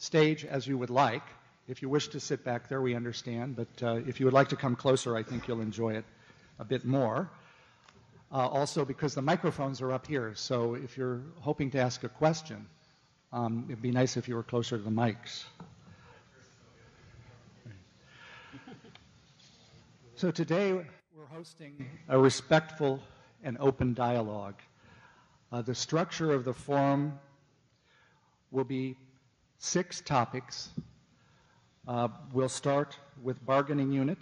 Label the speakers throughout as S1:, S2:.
S1: stage as you would like. If you wish to sit back there, we understand, but if you would like to come closer, I think you'll enjoy it a bit more. Also, because the microphones are up here, so if you're hoping to ask a question, it'd be nice if you were closer to the mics. So today, we're hosting a respectful and open dialogue. The structure of the forum will be 6 topics. We'll start with bargaining unit,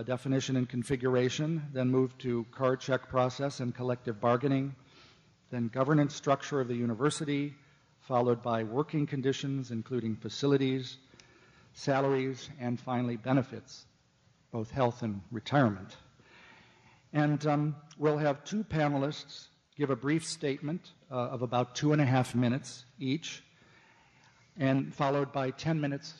S1: definition and configuration, then move to card check process and collective bargaining, then governance structure of the university, followed by working conditions, including facilities, salaries, and finally benefits, both health and retirement. And we'll have 2 panelists give a brief statement of about 2.5 minutes each, and followed by 10 minutes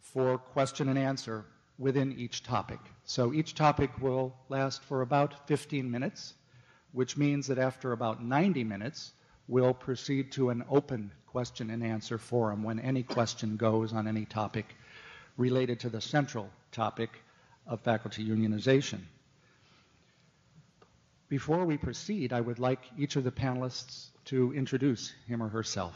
S1: for question and answer within each topic. So each topic will last for about 15 minutes, which means that after about 90 minutes, we'll proceed to an open question and answer forum when any question goes on any topic related to the central topic of faculty unionization. Before we proceed, I would like each of the panelists to introduce him or herself.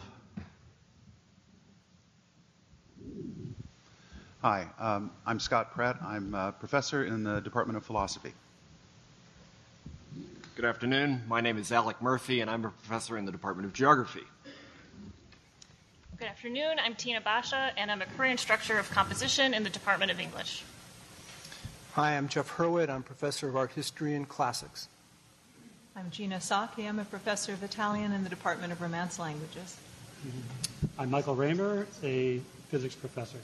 S2: Hi, I'm Scott Pratt. I'm a professor in the Department of Philosophy.
S3: Good afternoon. My name is Alec Murphy, and I'm a professor in the Department of Geography.
S4: Good afternoon. I'm Tina Boscha, and I'm a career instructor of composition in the Department of English.
S5: Hi, I'm Jeff Hurwit. I'm professor of art history and classics.
S6: I'm Gina Psaki. I'm a professor of Italian in the Department of Romance Languages.
S7: I'm Michael Raymer, a physics professor.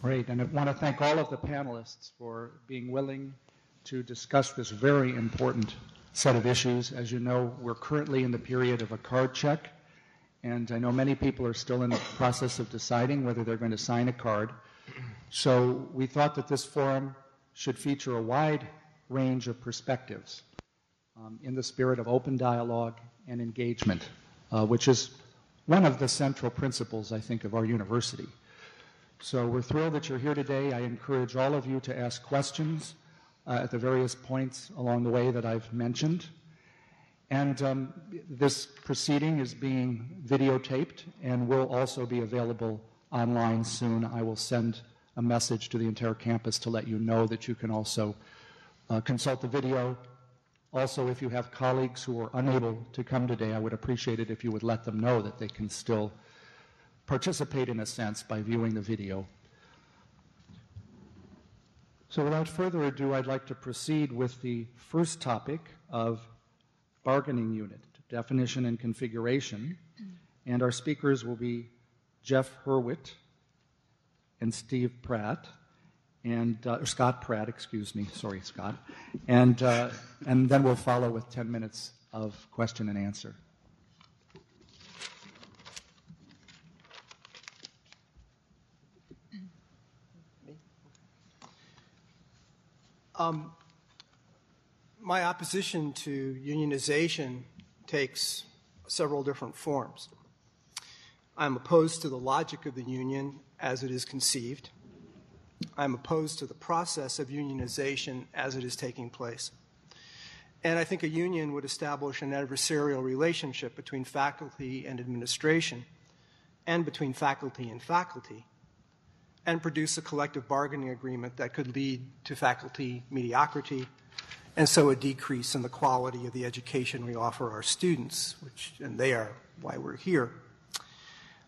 S1: Great, and I want to thank all of the panelists for being willing to discuss this very important set of issues. As you know, we're currently in the period of a card check, and I know many people are still in the process of deciding whether they're going to sign a card. So we thought that this forum should feature a wide range of perspectives in the spirit of open dialogue and engagement, which is one of the central principles, I think, of our university. So we're thrilled that you're here today. I encourage all of you to ask questions at the various points along the way that I've mentioned. And this proceeding is being videotaped and will also be available online soon. I will send a message to the entire campus to let you know that you can also consult the video. Also, if you have colleagues who are unable to come today, I would appreciate it if you would let them know that they can still participate in a sense by viewing the video. So without further ado, I'd like to proceed with the first topic of bargaining unit, definition and configuration. And our speakers will be Jeff Hurwit and Steve Pratt, and Scott Pratt, excuse me, sorry, Scott. And then we'll follow with 10 minutes of question and answer.
S5: My opposition to unionization takes several different forms. I'm opposed to the logic of the union as it is conceived. I'm opposed to the process of unionization as it is taking place. And I think a union would establish an adversarial relationship between faculty and administration, and between faculty and faculty, and produce a collective bargaining agreement that could lead to faculty mediocrity, and so a decrease in the quality of the education we offer our students, and they are why we're here.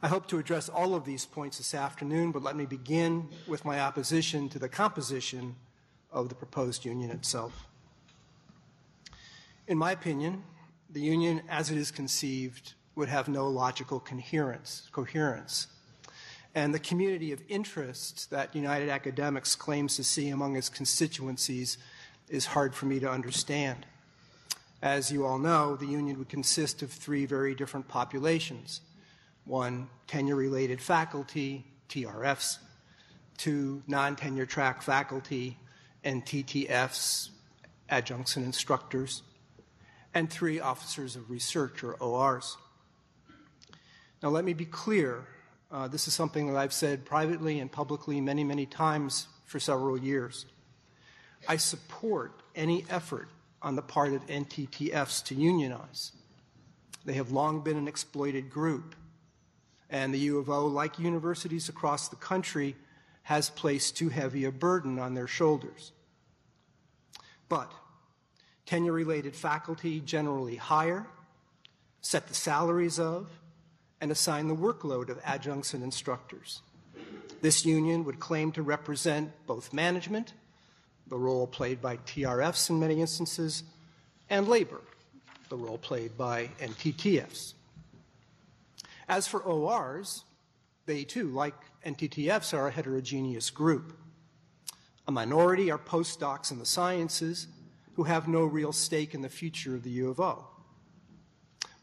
S5: I hope to address all of these points this afternoon, but let me begin with my opposition to the composition of the proposed union itself. In my opinion, the union as it is conceived would have no logical coherence. And the community of interest that United Academics claims to see among its constituencies is hard for me to understand. As you all know, the union would consist of 3 very different populations. 1, tenure-related faculty, TRFs, 2, non-tenure track faculty, and TTFs, adjuncts and instructors, and 3, officers of research, or ORs. Now, let me be clear. This is something that I've said privately and publicly many, many times for several years. I support any effort on the part of NTTFs to unionize. They have long been an exploited group, and the U of O, like universities across the country, has placed too heavy a burden on their shoulders. But tenure-related faculty generally hire, set the salaries of, and assign the workload of adjuncts and instructors. This union would claim to represent both management, the role played by TRFs in many instances, and labor, the role played by NTTFs. As for ORs, they too, like NTTFs, are a heterogeneous group. A minority are postdocs in the sciences who have no real stake in the future of the U of O.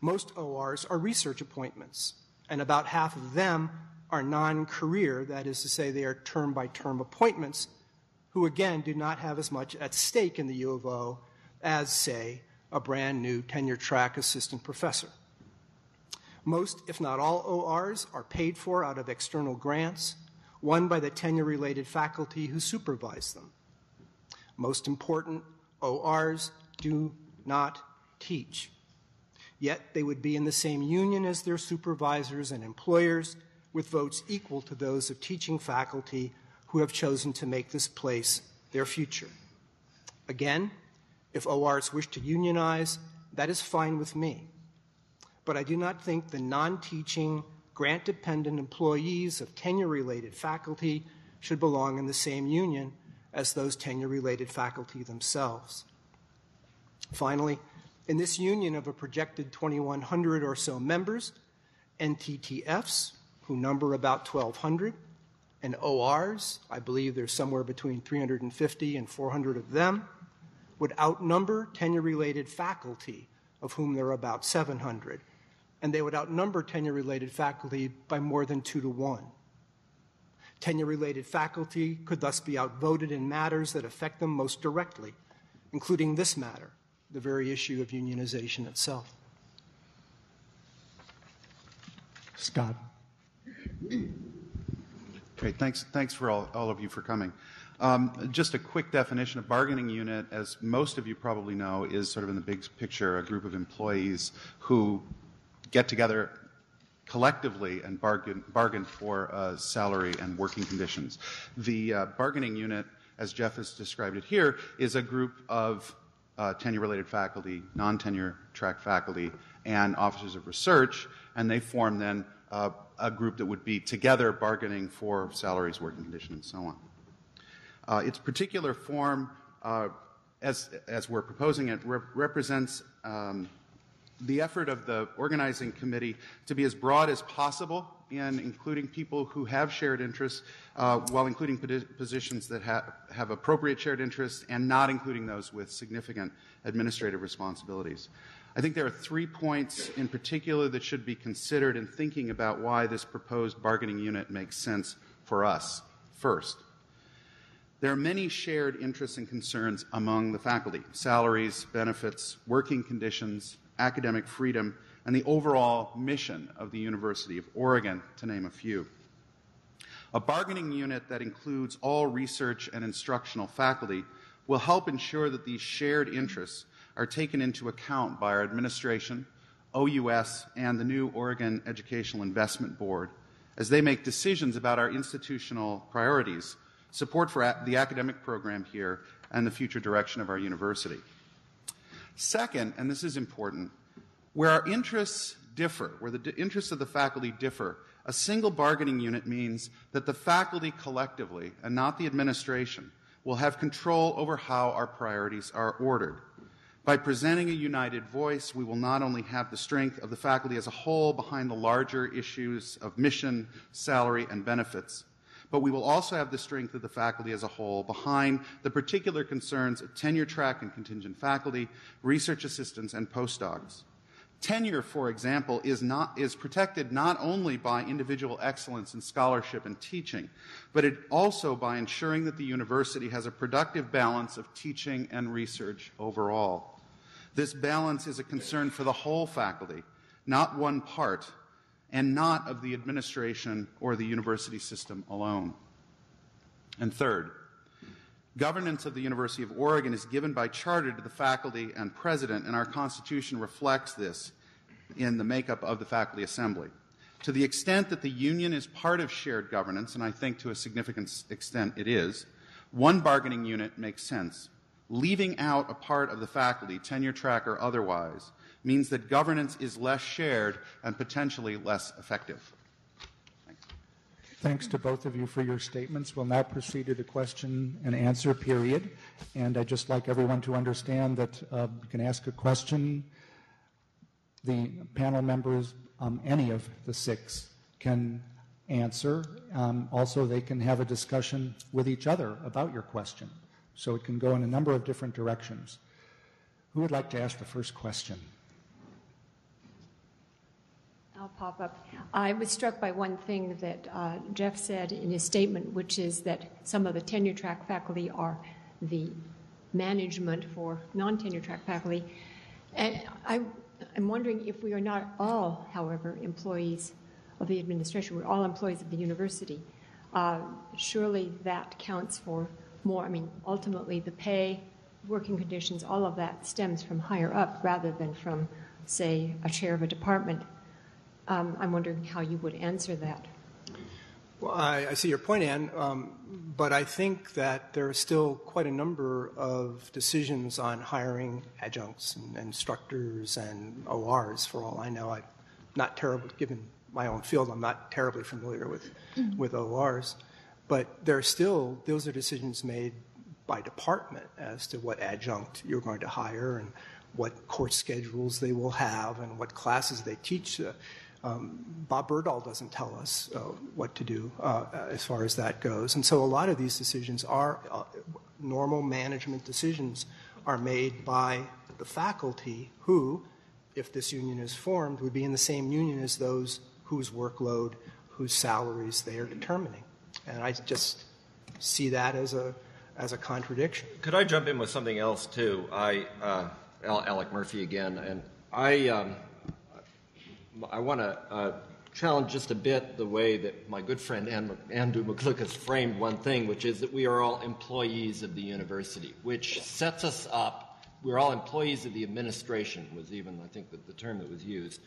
S5: Most ORs are research appointments, and about half of them are non-career, that is to say they are term-by-term appointments, who again do not have as much at stake in the U of O as, say, a brand new tenure-track assistant professor. Most, if not all, ORs are paid for out of external grants, won by the tenure-related faculty who supervise them. Most important, ORs do not teach. Yet they would be in the same union as their supervisors and employers, with votes equal to those of teaching faculty who have chosen to make this place their future. Again, if ORs wish to unionize, that is fine with me. But I do not think the non-teaching, grant-dependent employees of tenure-related faculty should belong in the same union as those tenure-related faculty themselves. Finally, in this union of a projected 2,100 or so members, NTTFs, who number about 1,200, and ORs, I believe there's somewhere between 350 and 400 of them, would outnumber tenure-related faculty, of whom there are about 700, and they would outnumber tenure-related faculty by more than 2 to 1. Tenure-related faculty could thus be outvoted in matters that affect them most directly, including this matter, the very issue of unionization itself.
S1: Scott.
S2: Great. Thanks for all of you for coming. Just a quick definition of bargaining unit, as most of you probably know, is sort of in the big picture a group of employees who get together collectively and bargain for salary and working conditions. The bargaining unit, as Jeff has described it here, is a group of tenure-related faculty, non-tenure track faculty, and officers of research, and they form then a group that would be together bargaining for salaries, working conditions, and so on. Its particular form, as we're proposing it, represents the effort of the organizing committee to be as broad as possible in including people who have shared interests, while including positions that have appropriate shared interests and not including those with significant administrative responsibilities. I think there are 3 points in particular that should be considered in thinking about why this proposed bargaining unit makes sense for us. First, there are many shared interests and concerns among the faculty: salaries, benefits, working conditions, academic freedom, and the overall mission of the University of Oregon, to name a few. A bargaining unit that includes all research and instructional faculty will help ensure that these shared interests are taken into account by our administration, OUS, and the new Oregon Educational Investment Board as they make decisions about our institutional priorities, support for the academic program here, and the future direction of our university. Second, and this is important, where our interests differ, where the interests of the faculty differ, a single bargaining unit means that the faculty collectively, and not the administration, will have control over how our priorities are ordered. By presenting a united voice, we will not only have the strength of the faculty as a whole behind the larger issues of mission, salary, and benefits, but we will also have the strength of the faculty as a whole behind the particular concerns of tenure track and contingent faculty, research assistants, and postdocs. Tenure, for example, is protected not only by individual excellence in scholarship and teaching, but also by ensuring that the university has a productive balance of teaching and research overall. This balance is a concern for the whole faculty, not one part, and not of the administration or the university system alone. And third, governance of the University of Oregon is given by charter to the faculty and president, and our Constitution reflects this in the makeup of the faculty assembly. To the extent that the union is part of shared governance, and I think to a significant extent it is, one bargaining unit makes sense. Leaving out a part of the faculty, tenure track or otherwise, means that governance is less shared and potentially less effective. Thanks.
S1: Thanks to both of you for your statements. We'll now proceed to the question and answer period. And I'd just like everyone to understand that you can ask a question. The panel members, any of the six, can answer. Also, they can have a discussion with each other about your question. So it can go in a number of different directions. Who would like to ask the first question?
S8: I'll pop up. I was struck by one thing that Jeff said in his statement, which is that some of the tenure track faculty are the management for non-tenure track faculty. And I'm wondering if we are not all, however, employees of the administration. We're all employees of the university. Surely that counts for more. I mean, ultimately the pay, working conditions, all of that stems from higher up rather than from, say, a chair of a department. I'm wondering how you would answer that.
S5: Well, I see your point, Ann, but I think that there are still quite a number of decisions on hiring adjuncts and instructors and ORs. For all I know, I'm not terrible, given my own field, I'm not terribly familiar with ORs. But there are still, those are decisions made by department as to what adjunct you're going to hire and what course schedules they will have and what classes they teach. Bob Berdahl doesn't tell us what to do as far as that goes. And so a lot of these decisions are normal management decisions are made by the faculty who, if this union is formed, would be in the same union as those whose workload, whose salaries they are determining. And I just see that as a contradiction.
S3: Could I jump in with something else, too? Alec Murphy again, and I want to challenge just a bit the way that my good friend Andrew McCluck has framed one thing, which is that we are all employees of the university, which sets us up. We're all employees of the administration, was even, I think, the term that was used,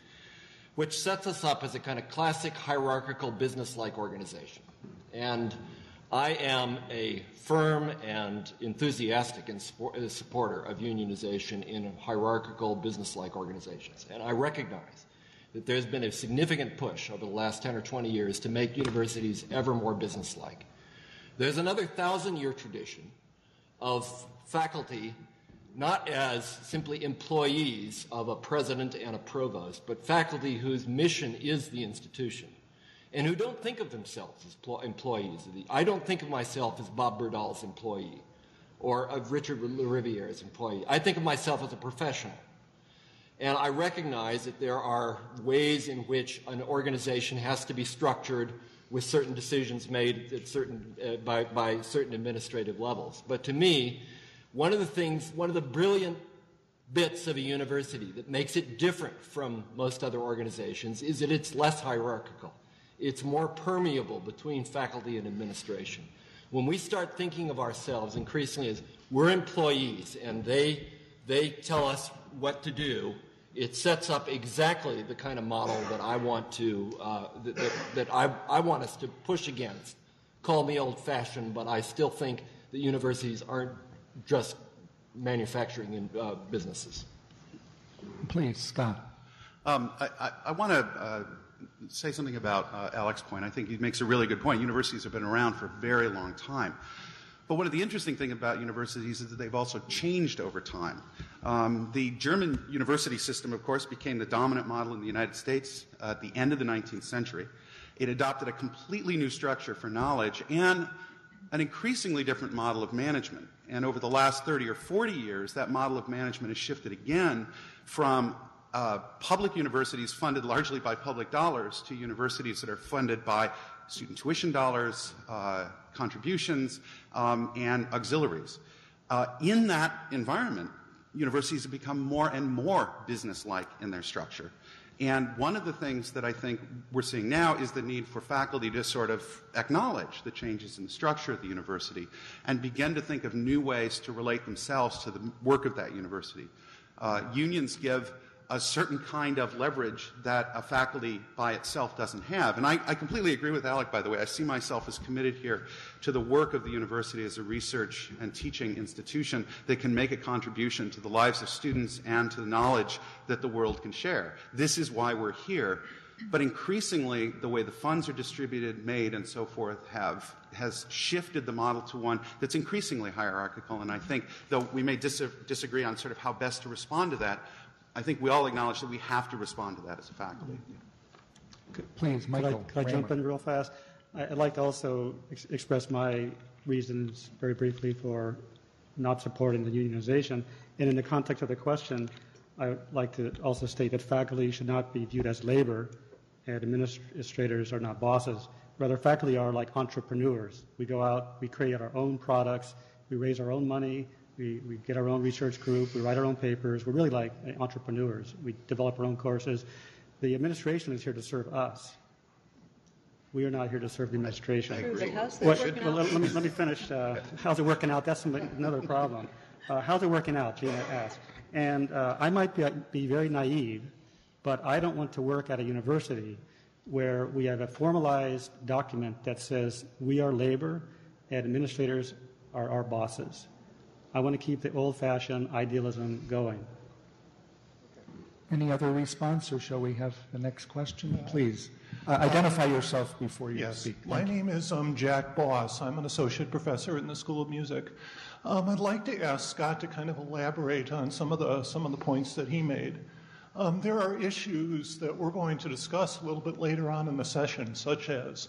S3: which sets us up as a kind of classic hierarchical business-like organization. And I am a firm and enthusiastic supporter of unionization in hierarchical business-like organizations. And I recognize that there's been a significant push over the last 10 or 20 years to make universities ever more business-like. There's another 1,000-year tradition of faculty not as simply employees of a president and a provost, but faculty whose mission is the institution and who don't think of themselves as employees. I don't think of myself as Bob Berdahl's employee or of Richard Riviere's employee. I think of myself as a professional. And I recognize that there are ways in which an organization has to be structured with certain decisions made at by certain administrative levels. But to me, one of the brilliant bits of a university that makes it different from most other organizations is that it's less hierarchical. It's more permeable between faculty and administration. When we start thinking of ourselves increasingly as we're employees and they tell us what to do, it sets up exactly the kind of model that I want to that I want us to push against. Call me old-fashioned, but I still think that universities aren't just manufacturing businesses.
S1: Please, Scott.
S2: I want to say something about Alec's point. I think he makes a really good point. Universities have been around for a very long time. But one of the interesting things about universities is that they've also changed over time. The German university system, of course, became the dominant model in the United States at the end of the 19th century. It adopted a completely new structure for knowledge and an increasingly different model of management. And over the last 30 or 40 years, that model of management has shifted again from public universities funded largely by public dollars to universities that are funded by student tuition dollars, contributions, and auxiliaries. In that environment, universities have become more and more business-like in their structure. And one of the things that I think we're seeing now is the need for faculty to sort of acknowledge the changes in the structure of the university and begin to think of new ways to relate themselves to the work of that university. Unions give a certain kind of leverage that a faculty by itself doesn't have. And I completely agree with Alec, by the way. I see myself as committed here to the work of the university as a research and teaching institution that can make a contribution to the lives of students and to the knowledge that the world can share. This is why we're here. But increasingly, the way the funds are distributed, made, and so forth has shifted the model to one that's increasingly hierarchical. And I think, though we may disagree on sort of how best to respond to that, I think we all acknowledge that we have to respond to that as a faculty.
S1: Please, Michael.
S7: Could I jump in real fast? I'd like to also express my reasons very briefly for not supporting the unionization. And in the context of the question, I would like to also state that faculty should not be viewed as labor and administrators are not bosses. Rather, faculty are like entrepreneurs. We go out, we create our own products, we raise our own money, we get our own research group, we write our own papers. We're really like entrepreneurs. We develop our own courses. The administration is here to serve us. We are not here to serve the administration.
S9: True, but how's that working out?
S7: Let me finish. How's it working out? That's another problem. How's it working out, Gina asked. And I might be very naive, but I don't want to work at a university where we have a formalized document that says we are labor and administrators are our bosses. I want to keep the old-fashioned idealism going.
S1: Any other response, or shall we have the next question? Please. Identify yourself before you speak.
S10: My name is Jack Boss. I'm an associate professor in the School of Music. I'd like to ask Scott to kind of elaborate on some of the points that he made. There are issues that we're going to discuss a little bit later on in the session, such as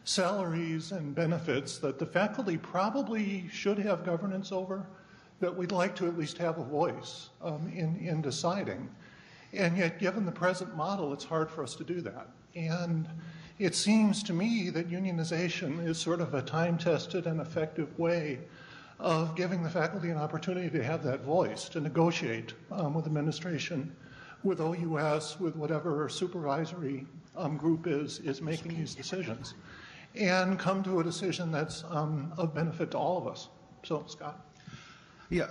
S10: salaries and benefits that the faculty probably should have governance over, that we'd like to at least have a voice in deciding. And yet, given the present model, it's hard for us to do that. And it seems to me that unionization is sort of a time-tested and effective way of giving the faculty an opportunity to have that voice, to negotiate with administration, with OUS, with whatever supervisory group is making these decisions, and come to a decision that's of benefit to all of us. So, Scott.
S2: Yeah,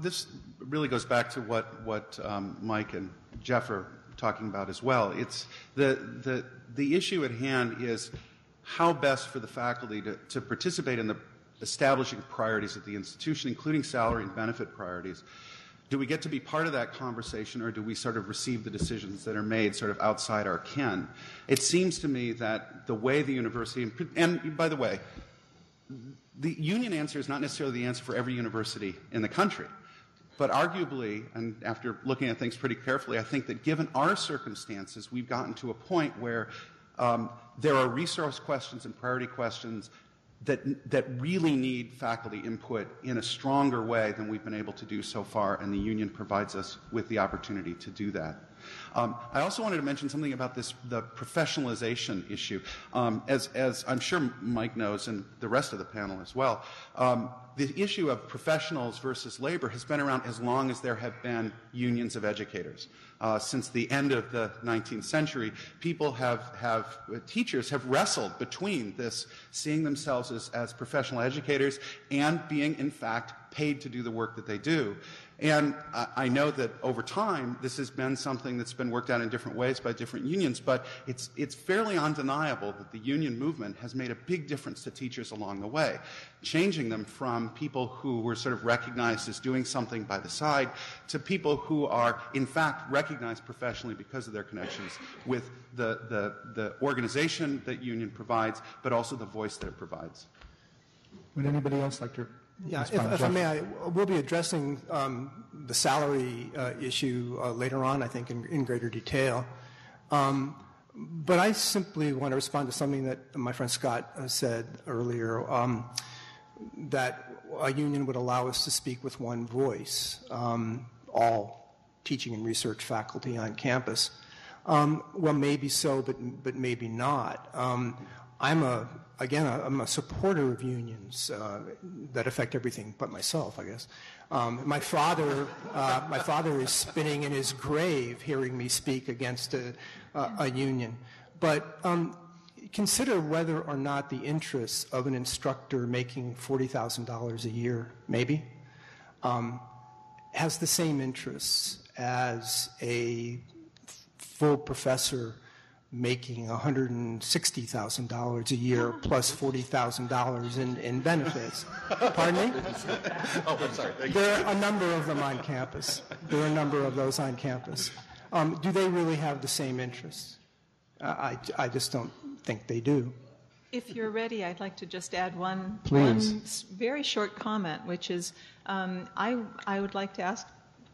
S2: this really goes back to what Mike and Jeff are talking about as well. It's the issue at hand is how best for the faculty to participate in the establishing priorities of the institution, including salary and benefit priorities. Do we get to be part of that conversation, or do we sort of receive the decisions that are made sort of outside our ken? It seems to me that the way the university, and by the way, the union answer is not necessarily the answer for every university in the country. But arguably, and after looking at things pretty carefully, I think that given our circumstances, we've gotten to a point where there are resource questions and priority questions that really need faculty input in a stronger way than we've been able to do so far, and the union provides us with the opportunity to do that. I also wanted to mention something about the professionalization issue. As I'm sure Mike knows, and the rest of the panel as well, the issue of professionals versus labor has been around as long as there have been unions of educators. Since the end of the 19th century, teachers have wrestled between this, seeing themselves as professional educators and being, in fact, paid to do the work that they do. And I know that over time, this has been something that's been worked out in different ways by different unions, but it's fairly undeniable that the union movement has made a big difference to teachers along the way, changing them from people who were sort of recognized as doing something by the side to people who are, in fact, recognized professionally because of their connections with the organization that union provides, but also the voice that it provides.
S1: Would anybody else like to?
S5: Yeah, if I may, we'll be addressing the salary issue later on, I think, in greater detail. But I simply want to respond to something that my friend Scott said earlier, that a union would allow us to speak with one voice, all teaching and research faculty on campus. Well, maybe so, but maybe not. I'm a supporter of unions that affect everything but myself, I guess. My father is spinning in his grave hearing me speak against a union. But consider whether or not the interests of an instructor making $40,000 a year, maybe, has the same interests as a full professor making $160,000 a year plus $40,000 in benefits. Pardon me?
S2: Oh, I'm sorry.
S5: There are a number of them on campus. There are a number of those on campus. Do they really have the same interests? I just don't think they do.
S6: If you're ready, I'd like to just add one very short comment, which is I would like to ask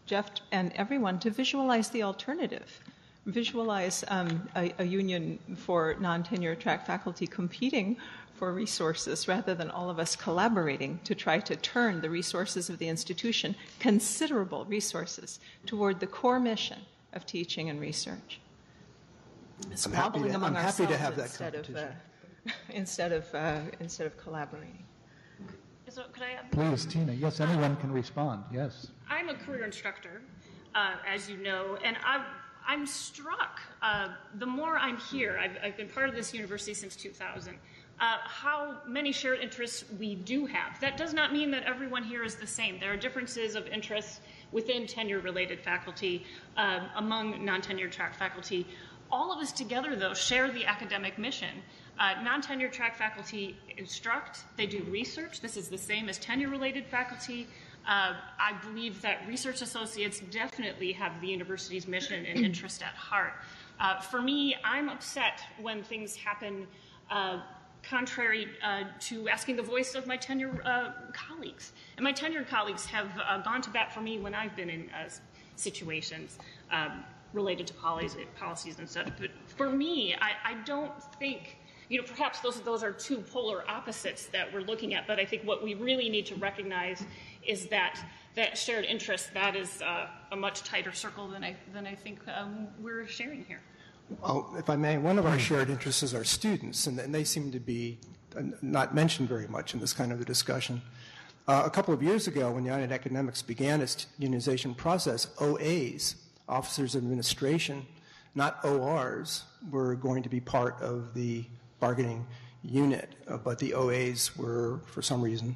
S6: Jeff and everyone to visualize the alternative. Visualize a union for non-tenure track faculty competing for resources rather than all of us collaborating to try to turn the resources of the institution, considerable resources, toward the core mission of teaching and research. Squabbling among ourselves instead of collaborating.
S4: So could I add?
S1: Please, Tina. Yes, anyone can respond. Yes.
S4: I'm a career instructor, as you know, and I'm struck, the more I'm here, I've been part of this university since 2000, how many shared interests we do have. That does not mean that everyone here is the same. There are differences of interests within tenure-related faculty, among non-tenure track faculty. All of us together, though, share the academic mission. Non-tenure track faculty instruct, they do research. This is the same as tenure-related faculty. I believe that research associates definitely have the university's mission and interest at heart. For me, I'm upset when things happen contrary to asking the voice of my tenure colleagues. And my tenured colleagues have gone to bat for me when I've been in situations related to policies and such. But for me, I don't think, perhaps those are two polar opposites that we're looking at, but I think what we really need to recognize is that shared interest, that is a much tighter circle than I think we're sharing here.
S5: Well, if I may, one of our shared interests is our students, and they seem to be not mentioned very much in this kind of a discussion. A couple of years ago, when United Academics began its unionization process, OAs, Officers of Administration, not ORs, were going to be part of the bargaining unit, but the OAs were, for some reason,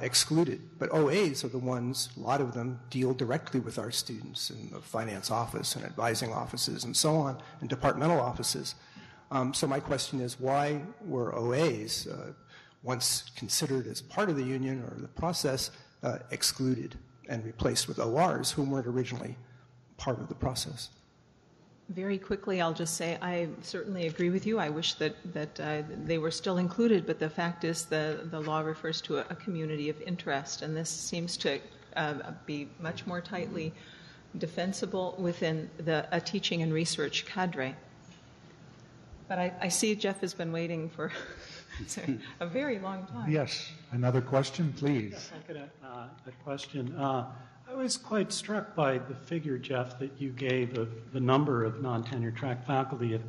S5: excluded. But OAs are the ones, a lot of them, deal directly with our students in the finance office and advising offices and so on, and departmental offices. So my question is, why were OAs, once considered as part of the union or the process, excluded and replaced with ORs, who weren't originally part of the process?
S6: Very quickly, I'll just say I certainly agree with you. I wish that they were still included, but the fact is the law refers to a community of interest, and this seems to be much more tightly defensible within a teaching and research cadre. But I see Jeff has been waiting for a very long time.
S1: Yes. Another question, please.
S7: Yes, I could add a question. I was quite struck by the figure, Jeff, that you gave of the number of non-tenure track faculty. If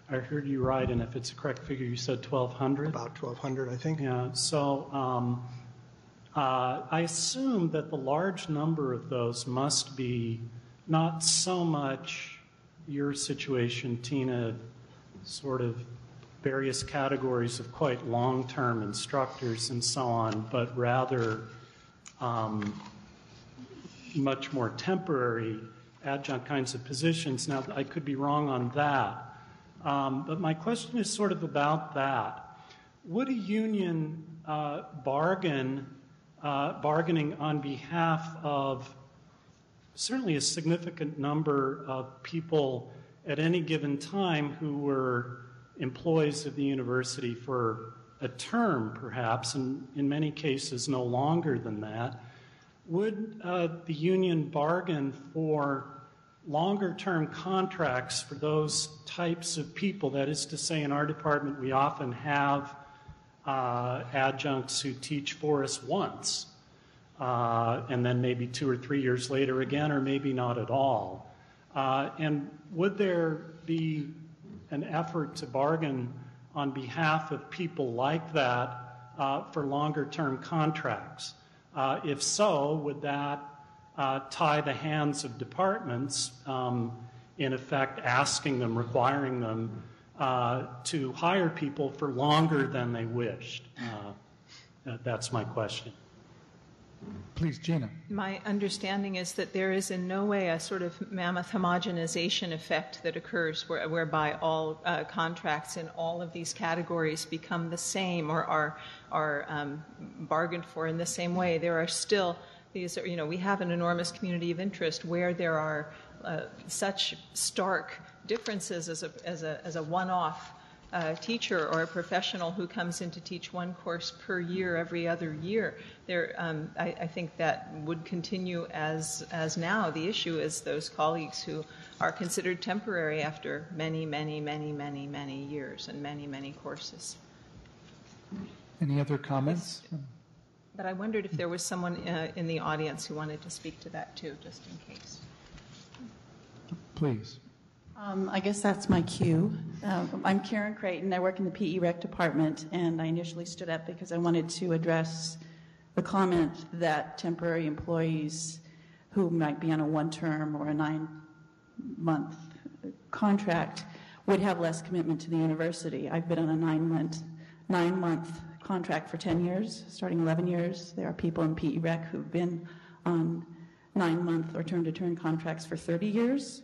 S7: I heard you right, and if it's a correct figure, you said 1,200?
S5: About 1,200, I think.
S7: Yeah, so I assume that the large number of those must be not so much your situation, Tina, sort of various categories of quite long-term instructors and so on, but rather much more temporary adjunct kinds of positions. Now, I could be wrong on that, but my question is sort of about that. Would a union bargaining on behalf of certainly a significant number of people at any given time who were employees of the university for a term, perhaps, and in many cases no longer than that, would the union bargain for longer-term contracts for those types of people? That is to say, in our department, we often have adjuncts who teach for us once, and then maybe 2 or 3 years later again, or maybe not at all. And would there be an effort to bargain on behalf of people like that for longer-term contracts? If so, would that tie the hands of departments, in effect asking them, requiring them to hire people for longer than they wished? That's my question.
S1: Please, Gina.
S6: My understanding is that there is in no way a sort of mammoth homogenization effect that occurs whereby all contracts in all of these categories become the same or are bargained for in the same way. There are still these, we have an enormous community of interest where there are such stark differences as a one-off teacher or a professional who comes in to teach one course per year every other year. I think that would continue as now. The issue is those colleagues who are considered temporary after many, many, many, many, many years and many, many courses.
S1: Any other comments?
S6: But I wondered if there was someone in the audience who wanted to speak to that too, just in case.
S1: Please.
S9: I guess that's my cue. I'm Karen Creighton. I work in the PE Rec department, and I initially stood up because I wanted to address the comment that temporary employees who might be on a one-term or a 9-month contract would have less commitment to the university. I've been on a 9-month contract for 10 years, starting 11 years. There are people in PE Rec who've been on 9-month or term-to-term contracts for 30 years.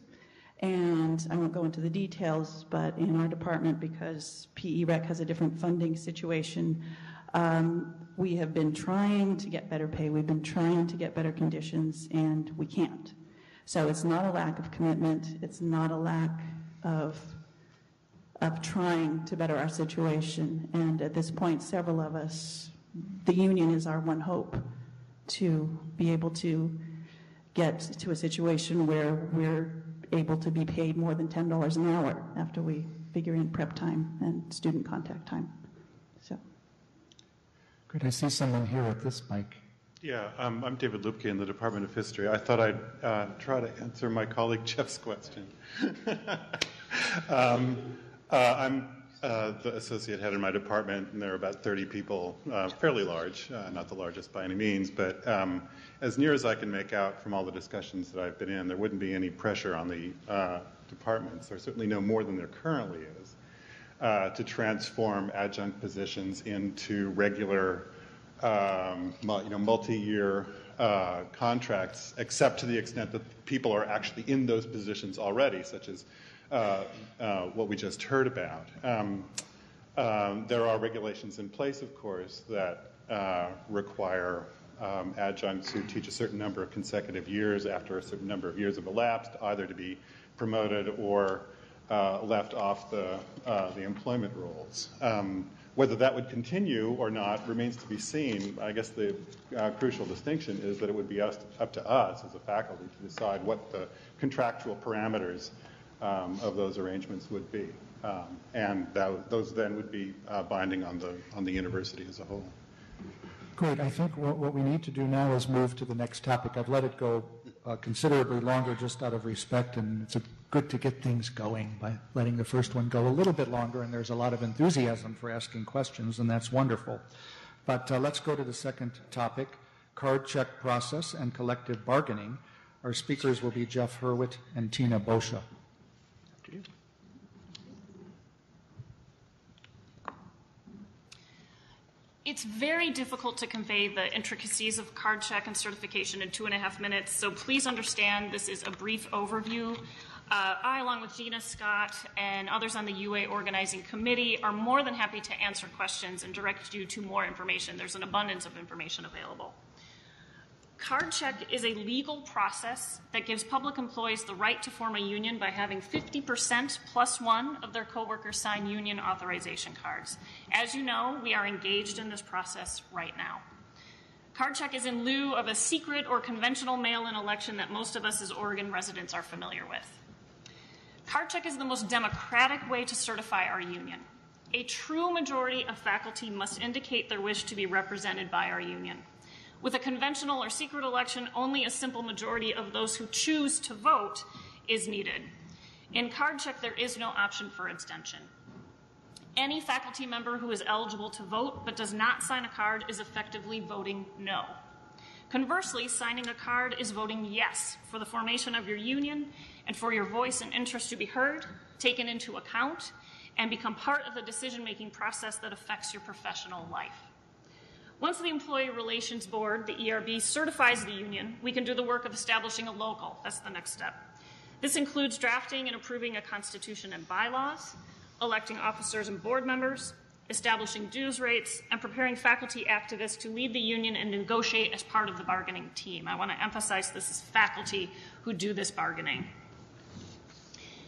S9: And I won't go into the details, but in our department, because PE Rec has a different funding situation, we have been trying to get better pay. We've been trying to get better conditions, and we can't. So it's not a lack of commitment. It's not a lack of trying to better our situation. And at this point, several of us, the union is our one hope to be able to get to a situation where we're able to be paid more than $10 an hour after we figure in prep time and student contact time. So.
S1: Good. I see someone here with this mic.
S11: Yeah, I'm David Lupke in the Department of History. I thought I'd try to answer my colleague Jeff's question. I'm the associate head in my department, and there are about 30 people, fairly large, not the largest by any means, but as near as I can make out from all the discussions that I've been in, there wouldn't be any pressure on the departments, or certainly no more than there currently is, to transform adjunct positions into regular, multi-year contracts, except to the extent that people are actually in those positions already, such as what we just heard about. There are regulations in place, of course, that require adjuncts who teach a certain number of consecutive years after a certain number of years have elapsed, either to be promoted or left off the employment rolls. Whether that would continue or not remains to be seen. I guess the crucial distinction is that it would be up to us as a faculty to decide what the contractual parameters of those arrangements would be, and those then would be binding on the university as a whole.
S1: Great. I think what we need to do now is move to the next topic. I've let it go considerably longer just out of respect, and it's good to get things going by letting the first one go a little bit longer, and there's a lot of enthusiasm for asking questions, and that's wonderful. But let's go to the second topic, card check process and collective bargaining. Our speakers will be Jeff Hurwit and Tina Boscha.
S4: It's very difficult to convey the intricacies of card check and certification in 2.5 minutes, so please understand this is a brief overview. I, along with Gina, Scott, and others on the UA organizing committee, are more than happy to answer questions and direct you to more information. There's an abundance of information available. Card check is a legal process that gives public employees the right to form a union by having 50% plus one of their coworkers sign union authorization cards. As you know, we are engaged in this process right now. Card check is in lieu of a secret or conventional mail-in election that most of us as Oregon residents are familiar with. Card check is the most democratic way to certify our union. A true majority of faculty must indicate their wish to be represented by our union. With a conventional or secret election, only a simple majority of those who choose to vote is needed. In card check, there is no option for abstention. Any faculty member who is eligible to vote but does not sign a card is effectively voting no. Conversely, signing a card is voting yes for the formation of your union and for your voice and interest to be heard, taken into account, and become part of the decision-making process that affects your professional life. Once the Employee Relations Board, the ERB, certifies the union, we can do the work of establishing a local. That's the next step. This includes drafting and approving a constitution and bylaws, electing officers and board members, establishing dues rates, and preparing faculty activists to lead the union and negotiate as part of the bargaining team. I want to emphasize this is faculty who do this bargaining.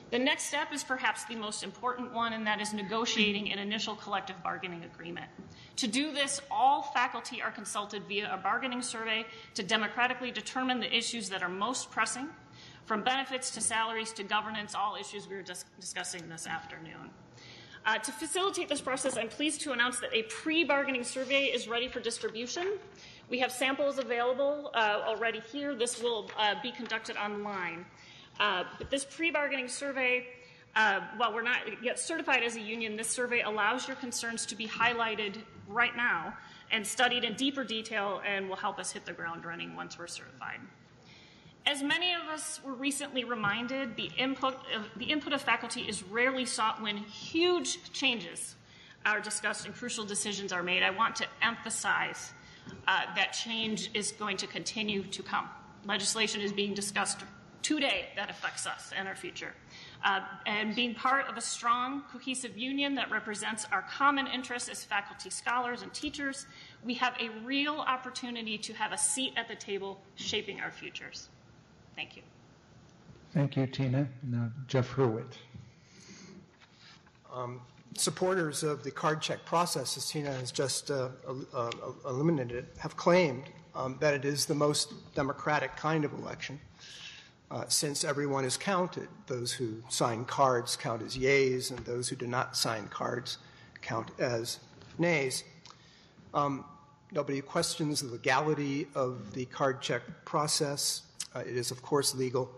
S4: The next step is perhaps the most important one, and that is negotiating an initial collective bargaining agreement. To do this, all faculty are consulted via a bargaining survey to democratically determine the issues that are most pressing, from benefits to salaries to governance, all issues we were discussing this afternoon. To facilitate this process, I'm pleased to announce that a pre-bargaining survey is ready for distribution. We have samples available already here. This will be conducted online. But this pre-bargaining survey, while we're not yet certified as a union, this survey allows your concerns to be highlighted right now and studied in deeper detail and will help us hit the ground running once we're certified. As many of us were recently reminded, the input of faculty is rarely sought when huge changes are discussed and crucial decisions are made. I want to emphasize that change is going to continue to come. Legislation is being discussed today that affects us and our future. And being part of a strong, cohesive union that represents our common interests as faculty, scholars, and teachers, we have a real opportunity to have a seat at the table shaping our futures. Thank you.
S1: Thank you, Tina. Now, Jeff Hurwit.
S5: Supporters of the card check process, as Tina has just eliminated, have claimed that it is the most democratic kind of election since everyone is counted. Those who sign cards count as yeas, and those who do not sign cards count as nays. Nobody questions the legality of the card check process. It is, of course, legal,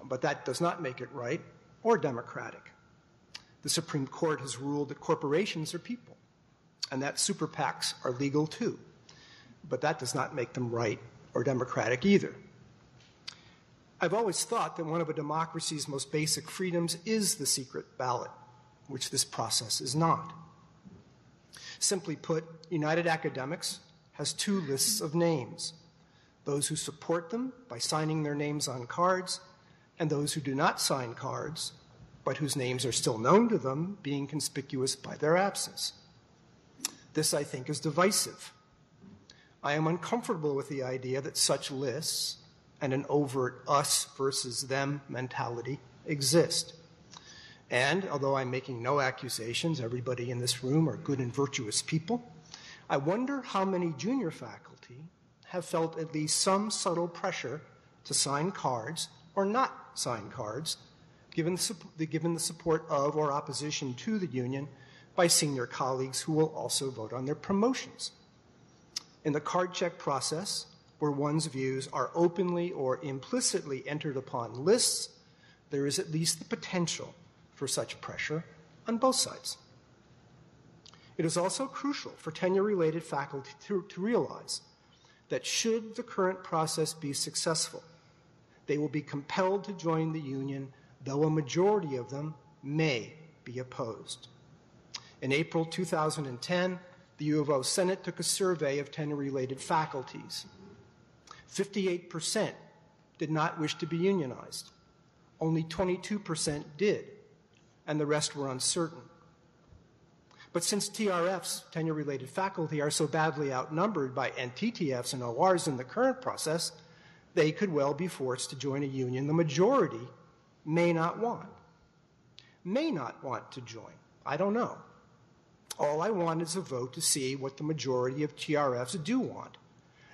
S5: but that does not make it right or democratic. The Supreme Court has ruled that corporations are people and that super PACs are legal too, but that does not make them right or democratic either. I've always thought that one of a democracy's most basic freedoms is the secret ballot, which this process is not. Simply put, United Academics has two lists of names: those who support them by signing their names on cards, and those who do not sign cards, but whose names are still known to them, being conspicuous by their absence. This, I think, is divisive. I am uncomfortable with the idea that such lists and an overt us versus them mentality exist. And although I'm making no accusations, everybody in this room are good and virtuous people, I wonder how many junior faculty have felt at least some subtle pressure to sign cards or not sign cards, given the support of or opposition to the union by senior colleagues who will also vote on their promotions. In the card check process, where one's views are openly or implicitly entered upon lists, there is at least the potential for such pressure on both sides. It is also crucial for tenure-related faculty to realize that should the current process be successful, they will be compelled to join the union, though a majority of them may be opposed. In April 2010, the U of O Senate took a survey of tenure-related faculties. 58% did not wish to be unionized. Only 22% did, and the rest were uncertain. But since TRFs, tenure-related faculty, are so badly outnumbered by NTTFs and ORs in the current process, they could well be forced to join a union the majority may not want. May not want to join. I don't know. All I want is a vote to see what the majority of TRFs do want.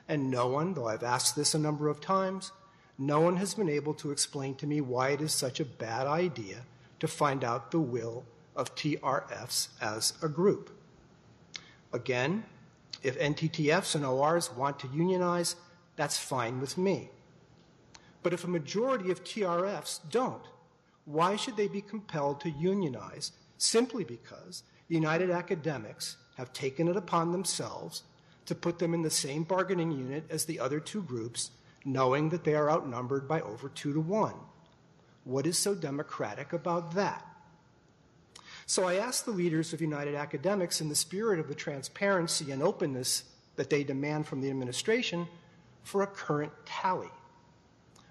S5: And no one, though I've asked this a number of times, no one has been able to explain to me why it is such a bad idea to find out the will of TRFs as a group. Again, if NTTFs and ORs want to unionize, that's fine with me. But if a majority of TRFs don't, why should they be compelled to unionize simply because United Academics have taken it upon themselves to put them in the same bargaining unit as the other two groups, knowing that they are outnumbered by over 2 to 1. What is so democratic about that? So I asked the leaders of United Academics, in the spirit of the transparency and openness that they demand from the administration, for a current tally.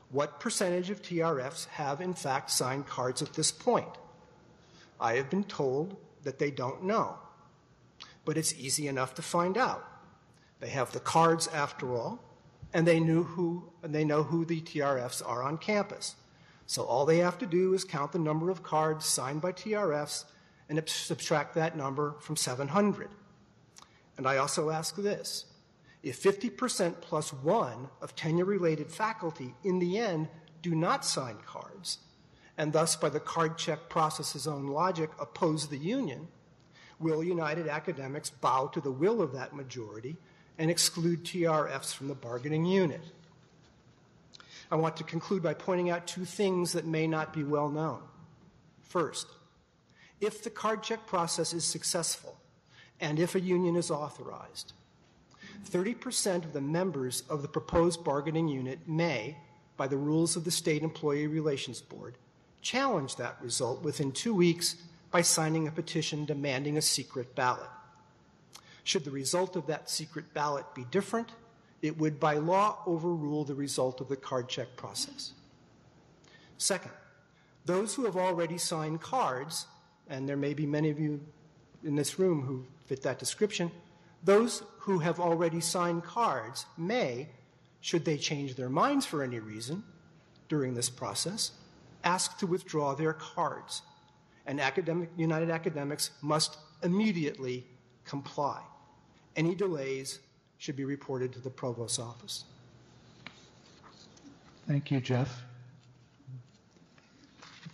S5: What percentage of TRFs have in fact signed cards at this point? I have been told that they don't know, but it's easy enough to find out. They have the cards after all, and they know who the TRFs are on campus. So all they have to do is count the number of cards signed by TRFs and subtract that number from 700. And I also ask this: if 50% plus 1 of tenure-related faculty in the end do not sign cards, and thus by the card check process's own logic oppose the union, will United Academics bow to the will of that majority and exclude TRFs from the bargaining unit? I want to conclude by pointing out 2 things that may not be well known. First, if the card check process is successful and if a union is authorized, 30% of the members of the proposed bargaining unit may, by the rules of the State Employee Relations Board, challenge that result within 2 weeks by signing a petition demanding a secret ballot. Should the result of that secret ballot be different, it would by law overrule the result of the card check process. Second, those who have already signed cards, and there may be many of you in this room who fit that description, those who have already signed cards may, should they change their minds for any reason during this process, ask to withdraw their cards. And United Academics must immediately comply. Any delays should be reported to the provost's office.
S1: Thank you, Jeff.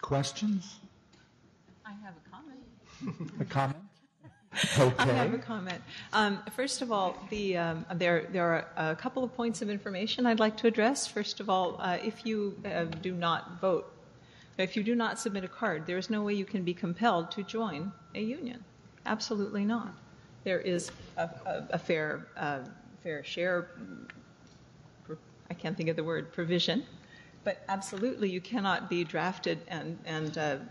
S1: Questions?
S6: I have a comment.
S1: A comment? Okay.
S6: I have a comment. First of all, there are a couple of points of information I'd like to address. First of all, if you do not vote, if you do not submit a card, there is no way you can be compelled to join a union. Absolutely not. There is a fair share, I can't think of the word, provision, but absolutely you cannot be drafted and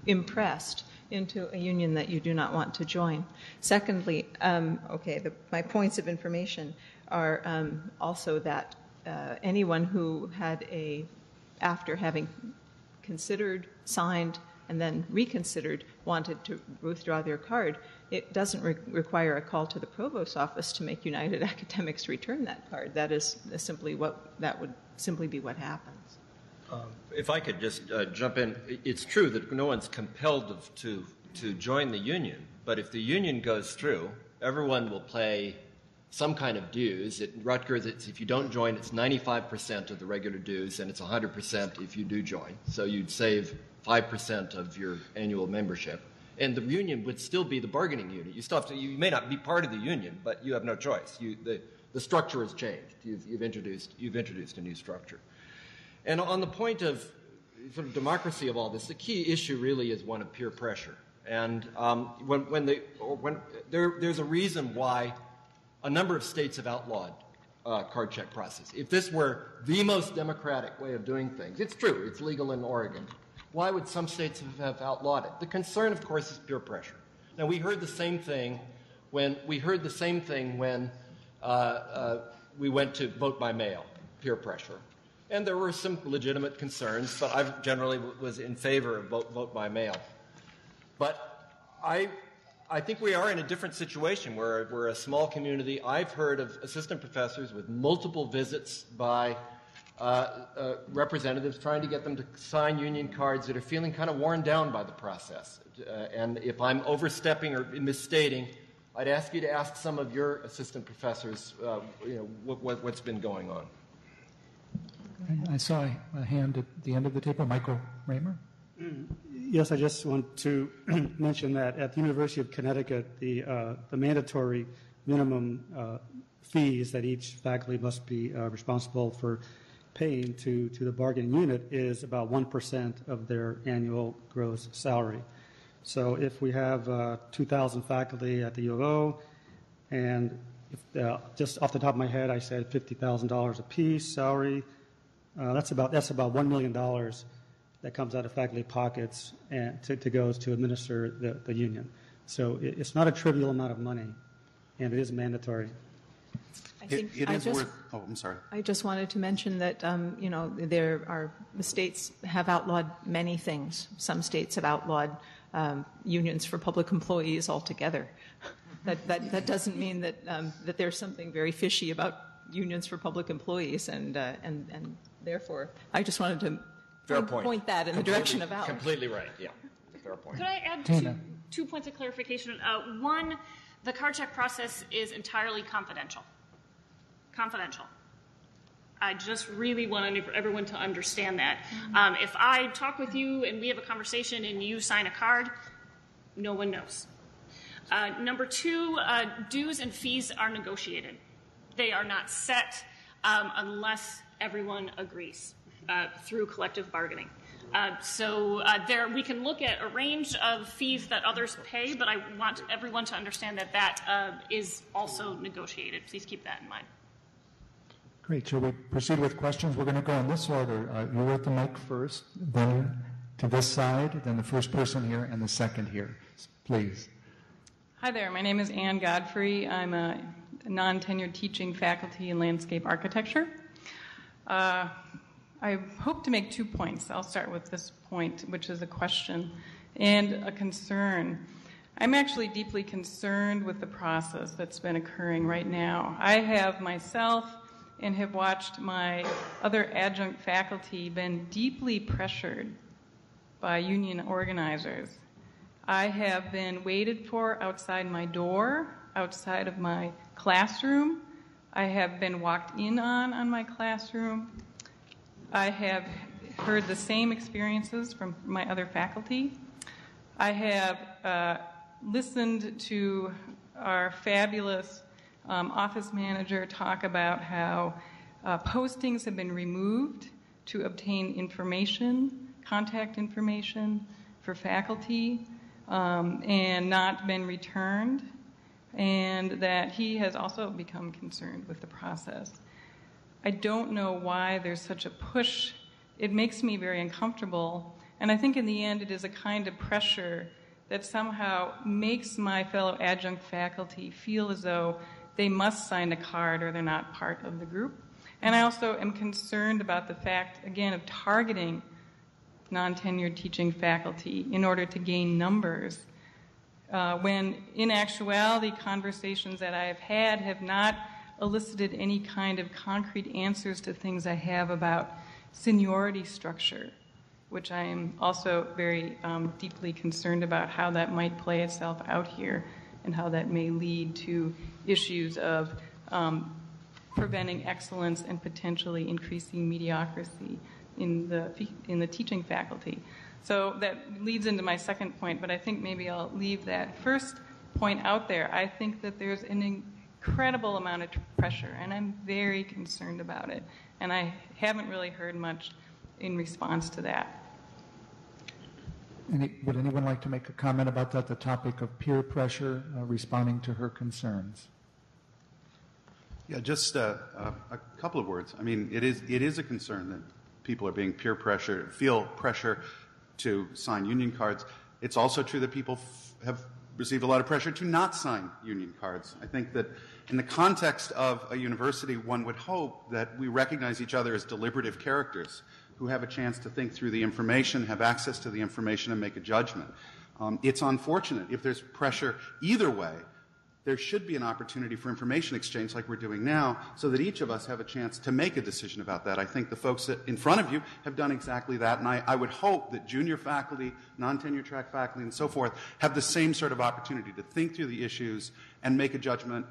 S6: impressed into a union that you do not want to join. Secondly, my points of information are also that anyone who had after having considered, signed, and then reconsidered, wanted to withdraw their card, it doesn't require a call to the provost's office to make United Academics return that card. That would simply be what happens.
S3: If I could just jump in, it's true that no one's compelled to join the union, but if the union goes through, everyone will pay some kind of dues. At Rutgers, if you don't join, it's 95% of the regular dues, and it's 100% if you do join. So you'd save 5% of your annual membership. And the union would still be the bargaining unit. You may not be part of the union, but you have no choice. The structure has changed. You've introduced a new structure. And on the point of sort of democracy of all this, the key issue really is one of peer pressure. And there's a reason why a number of states have outlawed card check process. If this were the most democratic way of doing things, it's true, it's legal in Oregon. Why would some states have outlawed it? The concern, of course, is peer pressure. Now, we heard the same thing when we went to vote by mail, peer pressure. And there were some legitimate concerns, but I generally was in favor of vote by mail. But I think we are in a different situation. We're a small community. I've heard of assistant professors with multiple visits by representatives trying to get them to sign union cards that are feeling kind of worn down by the process. And if I'm overstepping or misstating, I'd ask you to ask some of your assistant professors what's been going on.
S1: I saw a hand at the end of the table. Michael Raymer?
S7: Yes, I just want to mention that at the University of Connecticut, the mandatory minimum fees that each faculty must be responsible for paying to the bargaining unit is about 1% of their annual gross salary. So if we have 2,000 faculty at the U of O, and if, just off the top of my head, I said $50,000 apiece salary, that's about $1 million that comes out of faculty pockets and to goes to administer the union. So it's not a trivial amount of money, and it is mandatory.
S2: Oh, I'm sorry.
S6: I just wanted to mention that, the states have outlawed many things. Some states have outlawed unions for public employees altogether. That doesn't mean that there's something very fishy about unions for public employees, and therefore, I just wanted to point that in the direction of ours.
S3: Completely right, yeah. Fair point.
S4: Could I add two points of clarification? One, the card check process is entirely confidential. Confidential. I just really want everyone to understand that. If I talk with you and we have a conversation and you sign a card, no one knows. Number two, dues and fees are negotiated. They are not set unless everyone agrees through collective bargaining. So we can look at a range of fees that others pay, but I want everyone to understand that is also negotiated. Please keep that in mind.
S12: Great. Shall we proceed with questions? We're going to go in this order. You're at the mic first, then to this side, then the first person here, and the second here. Please.
S13: Hi there. My name is Ann Godfrey. I'm a non-tenured teaching faculty in landscape architecture. I hope to make 2 points. I'll start with this point, which is a question and a concern. I'm actually deeply concerned with the process that's been occurring right now. I have myself and have watched my other adjunct faculty been deeply pressured by union organizers. I have been waited for outside my door, outside of my classroom. I have been walked in on my classroom. I have heard the same experiences from my other faculty. I have listened to our fabulous office manager talk about how postings have been removed to obtain information, contact information for faculty, and not been returned, and that he has also become concerned with the process. I don't know why there's such a push. It makes me very uncomfortable, and I think in the end it is a kind of pressure that somehow makes my fellow adjunct faculty feel as though they must sign a card or they're not part of the group. And I also am concerned about the fact, again, of targeting non-tenured teaching faculty in order to gain numbers, when in actuality conversations that I have had have not elicited any kind of concrete answers to things I have about seniority structure, which I am also very deeply concerned about how that might play itself out here and how that may lead to issues of preventing excellence and potentially increasing mediocrity in the teaching faculty. So that leads into my second point, but I think maybe I'll leave that first point out there. I think that there's an incredible amount of pressure, and I'm very concerned about it. And I haven't really heard much in response to that.
S12: Would anyone like to make a comment about that, the topic of peer pressure, responding to her concerns?
S2: Yeah, just a couple of words. I mean, it is a concern that people are being peer pressured, feel pressure to sign union cards. It's also true that people have received a lot of pressure to not sign union cards. I think that in the context of a university, one would hope that we recognize each other as deliberative characters who have a chance to think through the information, have access to the information, and make a judgment. It's unfortunate if there's pressure either way. There should be an opportunity for information exchange like we're doing now so that each of us have a chance to make a decision about that. I think the folks in front of you have done exactly that, and I would hope that junior faculty, non-tenure track faculty, and so forth have the same sort of opportunity to think through the issues and make a judgment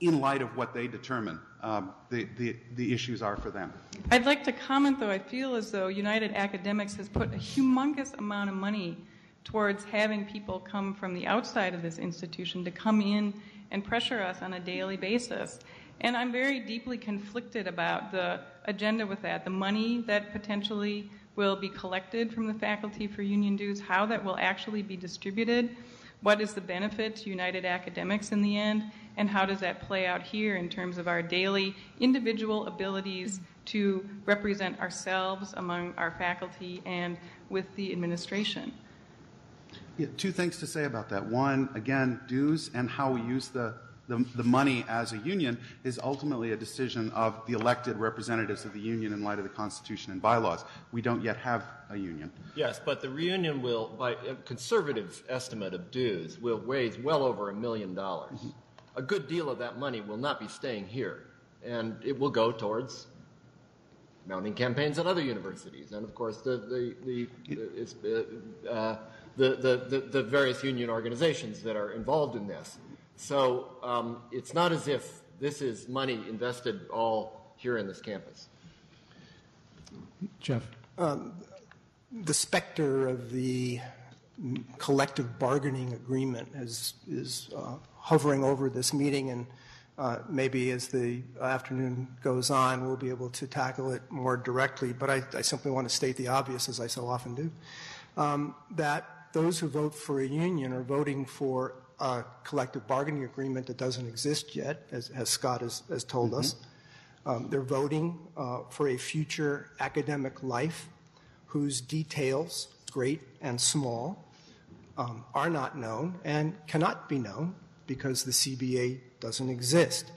S2: in light of what they determine the issues are for them.
S13: I'd like to comment, though. I feel as though United Academics has put a humongous amount of money towards having people come from the outside of this institution to come in and pressure us on a daily basis. And I'm very deeply conflicted about the agenda with that, the money that potentially will be collected from the faculty for union dues, how that will actually be distributed, what is the benefit to United Academics in the end, and how does that play out here in terms of our daily individual abilities to represent ourselves among our faculty and with the administration.
S2: Yeah, two things to say about that. One, again, dues and how we use the money as a union is ultimately a decision of the elected representatives of the union in light of the Constitution and bylaws. We don't yet have a union.
S3: Yes, but the reunion will, by a conservative estimate of dues, will raise well over $1 million. Mm-hmm. A good deal of that money will not be staying here, and it will go towards mounting campaigns at other universities, and of course the various union organizations that are involved in this. So it's not as if this is money invested all here in this campus.
S12: Jeff.
S5: The specter of the collective bargaining agreement is hovering over this meeting, and maybe as the afternoon goes on, we'll be able to tackle it more directly. But I simply want to state the obvious, as I so often do, that those who vote for a union are voting for a collective bargaining agreement that doesn't exist yet, as Scott has told us. They're voting for a future academic life whose details, great and small, are not known and cannot be known because the CBA doesn't exist.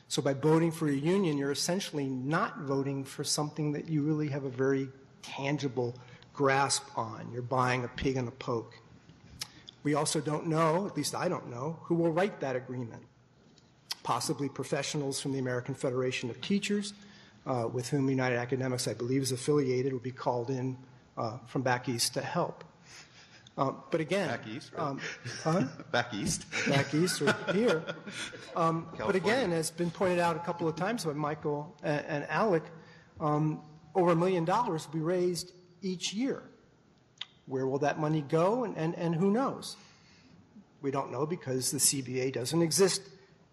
S5: So by voting for a union, you're essentially not voting for something that you really have a very tangible grasp on. You're buying a pig in a poke. We also don't know, at least I don't know, who will write that agreement. Possibly professionals from the American Federation of Teachers, with whom United Academics, I believe, is affiliated, will be called in from back east to help. But again,
S2: back east, right? Back east,
S5: back east, or here. But again, as been pointed out a couple of times by Michael and Alec, over $1 million will be raised each year. Where will that money go, and who knows? We don't know because the CBA doesn't exist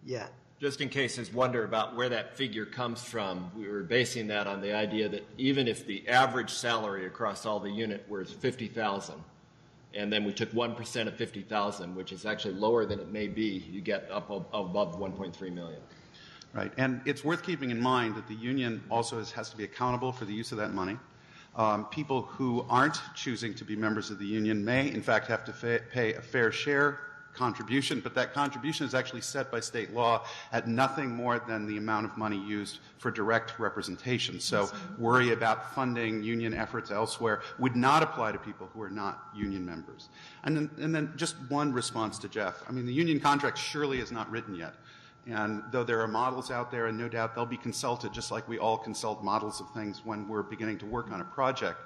S5: yet.
S3: Just in case there's wonder about where that figure comes from, we were basing that on the idea that even if the average salary across all the unit was $50,000, and then we took 1% of $50,000, which is actually lower than it may be, you get up above $1.3 million.
S2: Right, and it's worth keeping in mind that the union also has to be accountable for the use of that money. People who aren't choosing to be members of the union may, in fact, have to pay a fair share contribution, but that contribution is actually set by state law at nothing more than the amount of money used for direct representation. So worry about funding union efforts elsewhere would not apply to people who are not union members. And then just one response to Jeff. I mean, the union contract surely is not written yet. And though there are models out there, and no doubt they'll be consulted, just like we all consult models of things when we're beginning to work on a project,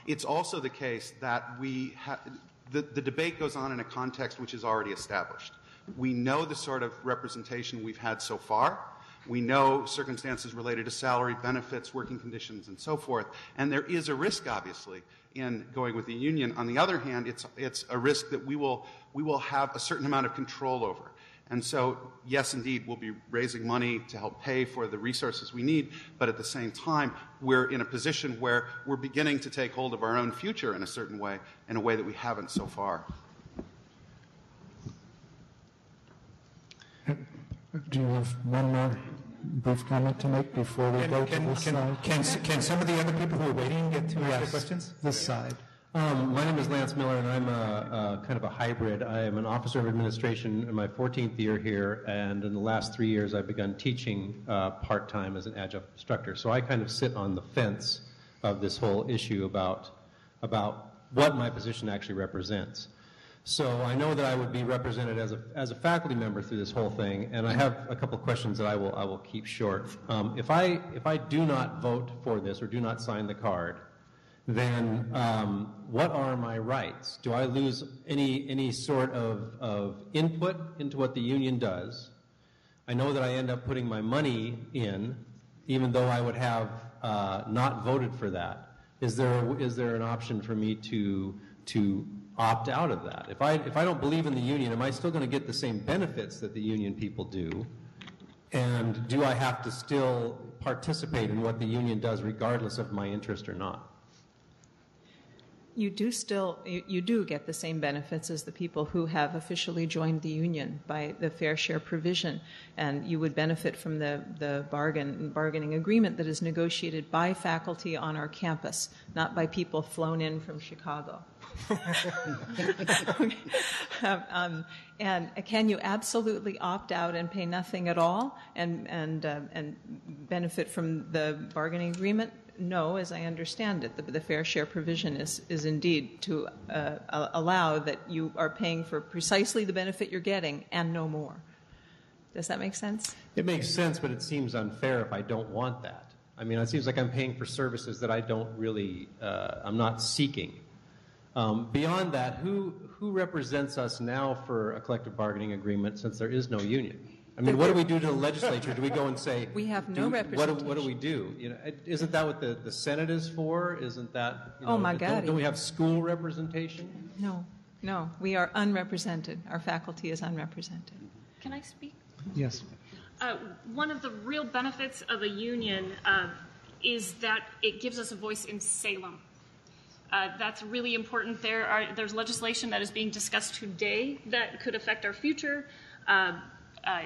S2: it's also the case that the debate goes on in a context which is already established. We know the sort of representation we've had so far. We know circumstances related to salary, benefits, working conditions, and so forth. And there is a risk, obviously, in going with the union. On the other hand, it's a risk that we will have a certain amount of control over. And so, yes, indeed, we'll be raising money to help pay for the resources we need, but at the same time, we're in a position where we're beginning to take hold of our own future in a certain way, in a way that we haven't so far.
S12: Do you have one more brief comment to make before we go to this side?
S14: Can some of the other people who are waiting get to ask the questions?
S12: This side.
S14: My name is Lance Miller, and I'm a kind of a hybrid. I am an officer of administration in my 14th year here, and in the last 3 years I've begun teaching part-time as an adjunct instructor. So I kind of sit on the fence of this whole issue about what my position actually represents. So I know that I would be represented as a faculty member through this whole thing, and I have a couple of questions that I will keep short. If I do not vote for this or do not sign the card, then what are my rights? Do I lose any sort of input into what the union does? I know that I end up putting my money in, even though I would have not voted for that. Is there an option for me to opt out of that? If I don't believe in the union, am I still going to get the same benefits that the union people do? And do I have to still participate in what the union does regardless of my interest or not?
S6: You do get the same benefits as the people who have officially joined the union by the fair share provision, and you would benefit from the bargaining agreement that is negotiated by faculty on our campus, not by people flown in from Chicago. And can you absolutely opt out and pay nothing at all and benefit from the bargaining agreement? No, as I understand it, the fair share provision is indeed to allow that you are paying for precisely the benefit you're getting and no more. Does that make sense?
S14: It makes sense, but it seems unfair if I don't want that. I mean, it seems like I'm paying for services that I don't really, I'm not seeking. Beyond that, who represents us now for a collective bargaining agreement since there is no union? I mean, what do we do to the legislature? Do we go and say
S6: we have no representation?
S14: What do we do? You know, isn't that what the Senate is for? Isn't that? You know,
S6: oh my God!
S14: Don't we have school representation?
S6: No, we are unrepresented. Our faculty is unrepresented.
S4: Can I speak?
S1: Yes.
S4: One of the real benefits of a union is that it gives us a voice in Salem. That's really important. There's legislation that is being discussed today that could affect our future.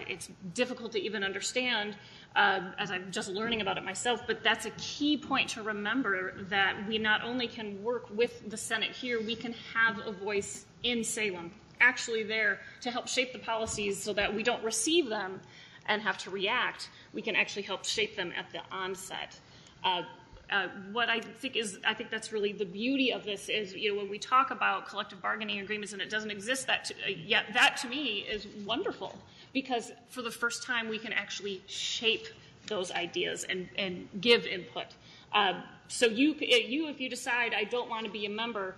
S4: It's difficult to even understand as I'm just learning about it myself, but that's a key point to remember, that we not only can work with the Senate here, we can have a voice in Salem, actually there to help shape the policies so that we don't receive them and have to react. We can actually help shape them at the onset. What I think that's really the beauty of this is, you know, when we talk about collective bargaining agreements and it doesn't exist yet, that to me is wonderful, because for the first time we can actually shape those ideas and give input. So if you decide I don't want to be a member,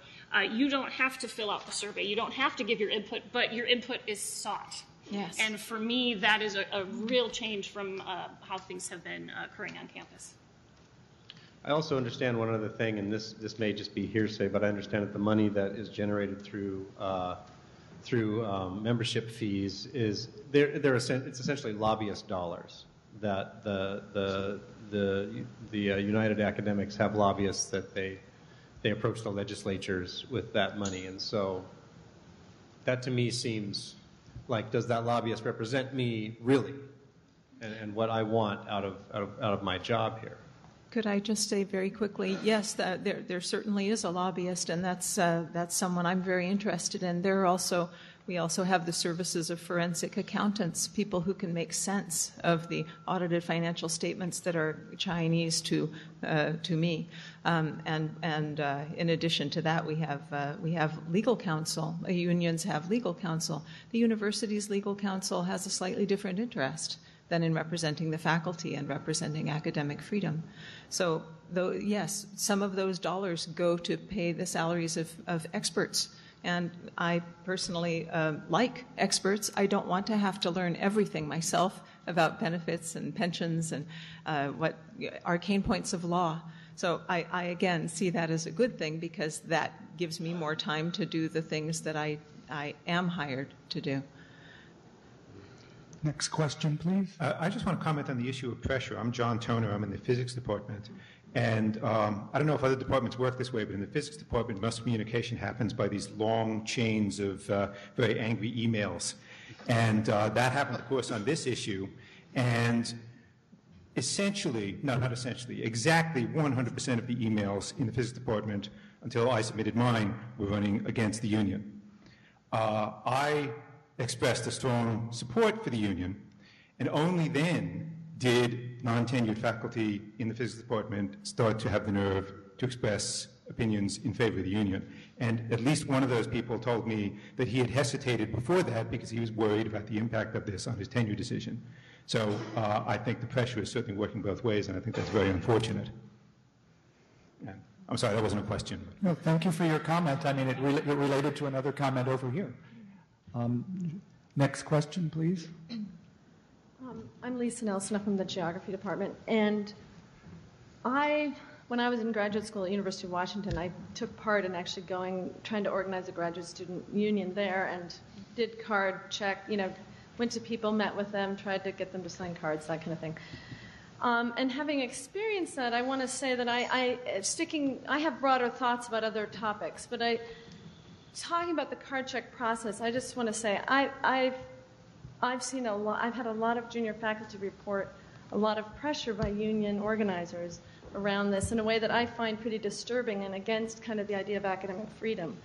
S4: you don't have to fill out the survey. You don't have to give your input, but your input is sought.
S6: Yes.
S4: And for me, that is a real change from how things have been occurring on campus.
S14: I also understand one other thing, and this may just be hearsay, but I understand that the money that is generated through membership fees is it's essentially lobbyist dollars. That the United Academics have lobbyists that they approach the legislatures with that money, and so that to me seems like, does that lobbyist represent me really, and what I want out of my job here?
S6: Could I just say very quickly, yes, there certainly is a lobbyist, and that's someone I'm very interested in. We also have the services of forensic accountants, people who can make sense of the audited financial statements that are Chinese to me. And in addition to that, we have legal counsel. Unions have legal counsel. The university's legal counsel has a slightly different interest than in representing the faculty and representing academic freedom. So, yes, some of those dollars go to pay the salaries of experts. And I personally like experts. I don't want to have to learn everything myself about benefits and pensions and what arcane points of law. So I again see that as a good thing, because that gives me more time to do the things that I am hired to do.
S12: Next question, please.
S15: I just want to comment on the issue of pressure. I'm John Toner. I'm in the physics department. And I don't know if other departments work this way, but in the physics department, most communication happens by these long chains of very angry emails. And that happened, of course, on this issue. And essentially, no, not essentially, exactly 100% of the emails in the physics department, until I submitted mine, were running against the union. I expressed a strong support for the union, and only then did non-tenured faculty in the physics department start to have the nerve to express opinions in favor of the union. And at least one of those people told me that he had hesitated before that because he was worried about the impact of this on his tenure decision. So I think the pressure is certainly working both ways, and I think that's very unfortunate. And I'm sorry, that wasn't a question.
S12: No, thank you for your comment. I mean, it related to another comment over here. Next question, please.
S16: I'm Lisa Nelson. I'm from the geography department. And when I was in graduate school at University of Washington, I took part in actually trying to organize a graduate student union there, and did card check, went to people, met with them, tried to get them to sign cards, that kind of thing. And having experienced that, I want to say that I have broader thoughts about other topics, but talking about the card check process, I just want to say I've seen a lot. I've had a lot of junior faculty report a lot of pressure by union organizers around this in a way that I find pretty disturbing and against kind of the idea of academic freedom.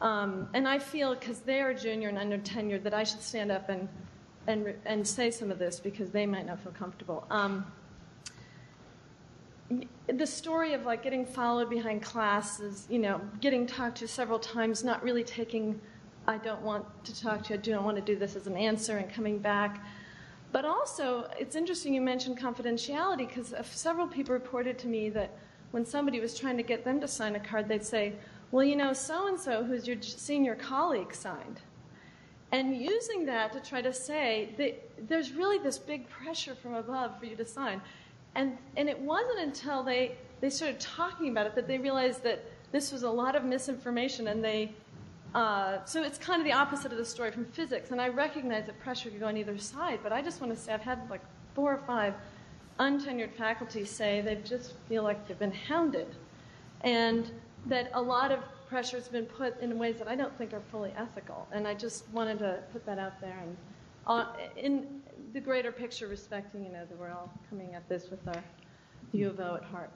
S16: And I feel, because they are junior and under tenured, that I should stand up and say some of this because they might not feel comfortable. The story of like getting followed behind classes, getting talked to several times, not really taking, I don't want to talk to you, I don't want to do this as an answer, and coming back. But also, it's interesting you mentioned confidentiality, because several people reported to me that when somebody was trying to get them to sign a card, they'd say, well, so-and-so, who's your senior colleague, signed. And using that to try to say that there's really this big pressure from above for you to sign. And it wasn't until they started talking about it that they realized that this was a lot of misinformation, and so it's kind of the opposite of the story from physics. And I recognize that pressure could go on either side, but I just want to say I've had like 4 or 5 untenured faculty say they just feel like they've been hounded, and that a lot of pressure has been put in ways that I don't think are fully ethical. And I just wanted to put that out there, and in the greater picture, respecting that we're all coming at this with our U of O at heart.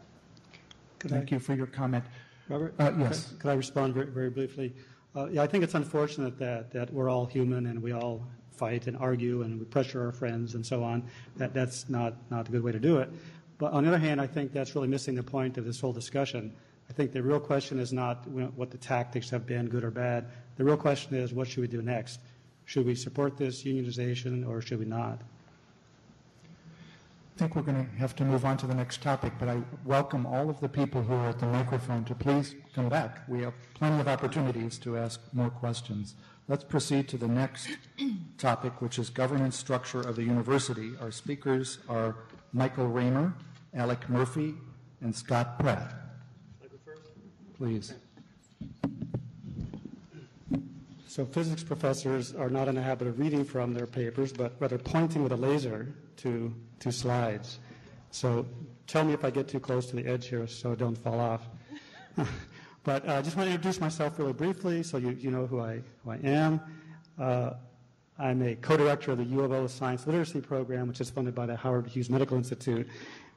S12: Thank you for your comment.
S7: Robert?
S12: Yes.
S7: Could I respond very, very briefly? I think it's unfortunate that we're all human and we all fight and argue and we pressure our friends and so on. That's not a good way to do it. But on the other hand, I think that's really missing the point of this whole discussion. I think the real question is not what the tactics have been, good or bad. The real question is, what should we do next? Should we support this unionization or should we not?
S12: I think we're going to have to move on to the next topic, but I welcome all of the people who are at the microphone to please come back. We have plenty of opportunities to ask more questions. Let's proceed to the next topic, which is governance structure of the university. Our speakers are Michael Raymer, Alec Murphy, and Scott Pratt. Please.
S7: So physics professors are not in the habit of reading from their papers, but rather pointing with a laser to slides. So tell me if I get too close to the edge here so don't fall off. But I just want to introduce myself really briefly so you know who I am. I'm a co-director of the U of O Science Literacy Program, which is funded by the Howard Hughes Medical Institute.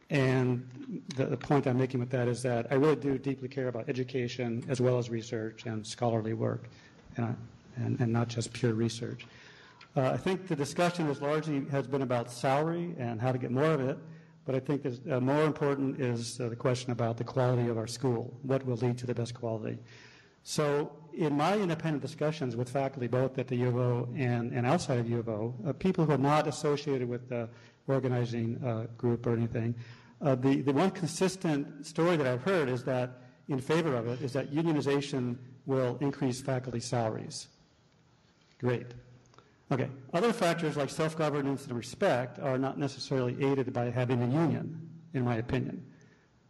S7: And the point I'm making with that is that I really do deeply care about education as well as research and scholarly work, and not just pure research. I think the discussion has been about salary and how to get more of it, but I think more important is the question about the quality of our school, what will lead to the best quality. So in my independent discussions with faculty, both at the U of O and outside of U of O, people who are not associated with the organizing group or anything, the one consistent story that I've heard is that in favor of it is that unionization will increase faculty salaries. Great. Okay. Other factors like self-governance and respect are not necessarily aided by having a union, in my opinion.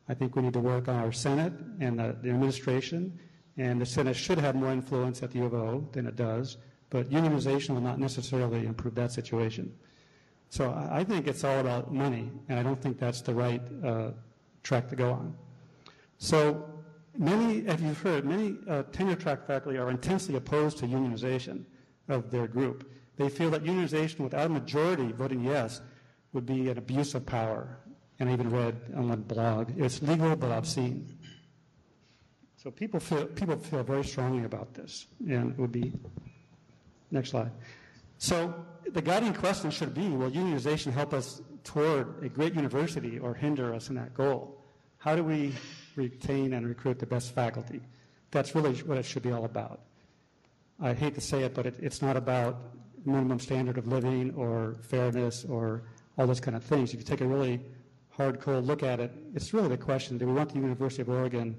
S7: I think we need to work on our Senate and the administration, and the Senate should have more influence at the U of O than it does, but unionization will not necessarily improve that situation. So I think it's all about money, and I don't think that's the right track to go on. So many, as you've heard, many tenure-track faculty are intensely opposed to unionization of their group. They feel that unionization without a majority voting yes would be an abuse of power. And I even read on one blog, it's legal but obscene. So people feel very strongly about this, and it would be, next slide. So the guiding question should be, will unionization help us toward a great university or hinder us in that goal? How do we retain and recruit the best faculty? That's really what it should be all about. I hate to say it, but it's not about minimum standard of living or fairness or all those kind of things. If you take a really hard, cold look at it, it's really the question, do we want the University of Oregon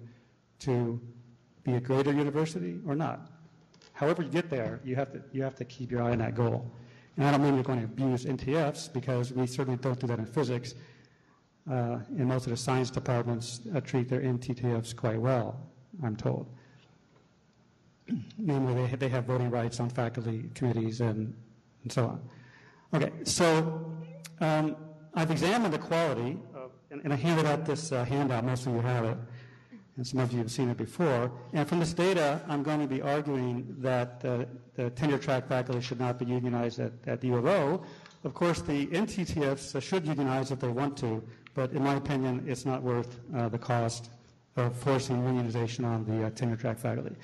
S7: to be a greater university or not? However you get there, you have to keep your eye on that goal. And I don't mean we're going to abuse NTFs, because we certainly don't do that in physics. And most of the science departments treat their NTFs quite well, I'm told. Namely, they have voting rights on faculty committees and so on. Okay, so I've examined the quality, and I handed out this handout. Most of you have it, and some of you have seen it before. And from this data, I'm going to be arguing that the tenure-track faculty should not be unionized at the U of O. Of course, the NTTFs should unionize if they want to, but in my opinion, it's not worth the cost of forcing unionization on the tenure-track faculty.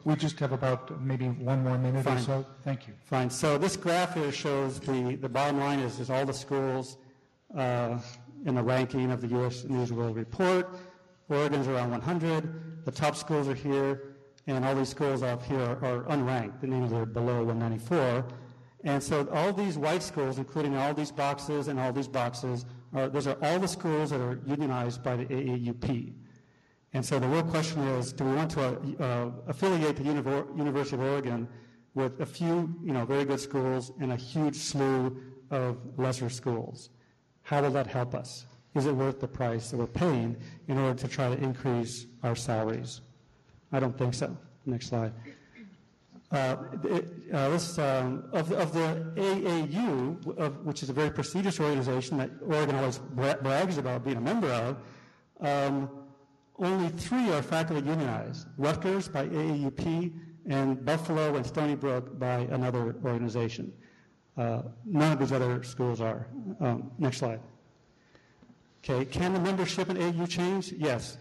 S12: We just have about maybe 1 more minute or so. Thank you.
S7: Fine. So this graph here shows the bottom line is all the schools in the ranking of the U.S. News World Report. Oregon's around 100. The top schools are here, and all these schools up here are unranked. The names are below 194. And so all these white schools, including all these boxes and all these boxes, those are all the schools that are unionized by the AAUP. And so the real question is, do we want to affiliate the University of Oregon with a few, very good schools and a huge slew of lesser schools? How will that help us? Is it worth the price that we're paying in order to try to increase our salaries? I don't think so. Next slide. Of the AAU, which is a very prestigious organization that Oregon always brags about being a member of, only 3 are faculty unionized. Rutgers by AAUP, and Buffalo and Stony Brook by another organization. None of these other schools are. Next slide. Okay, can the membership in AAU change? Yes.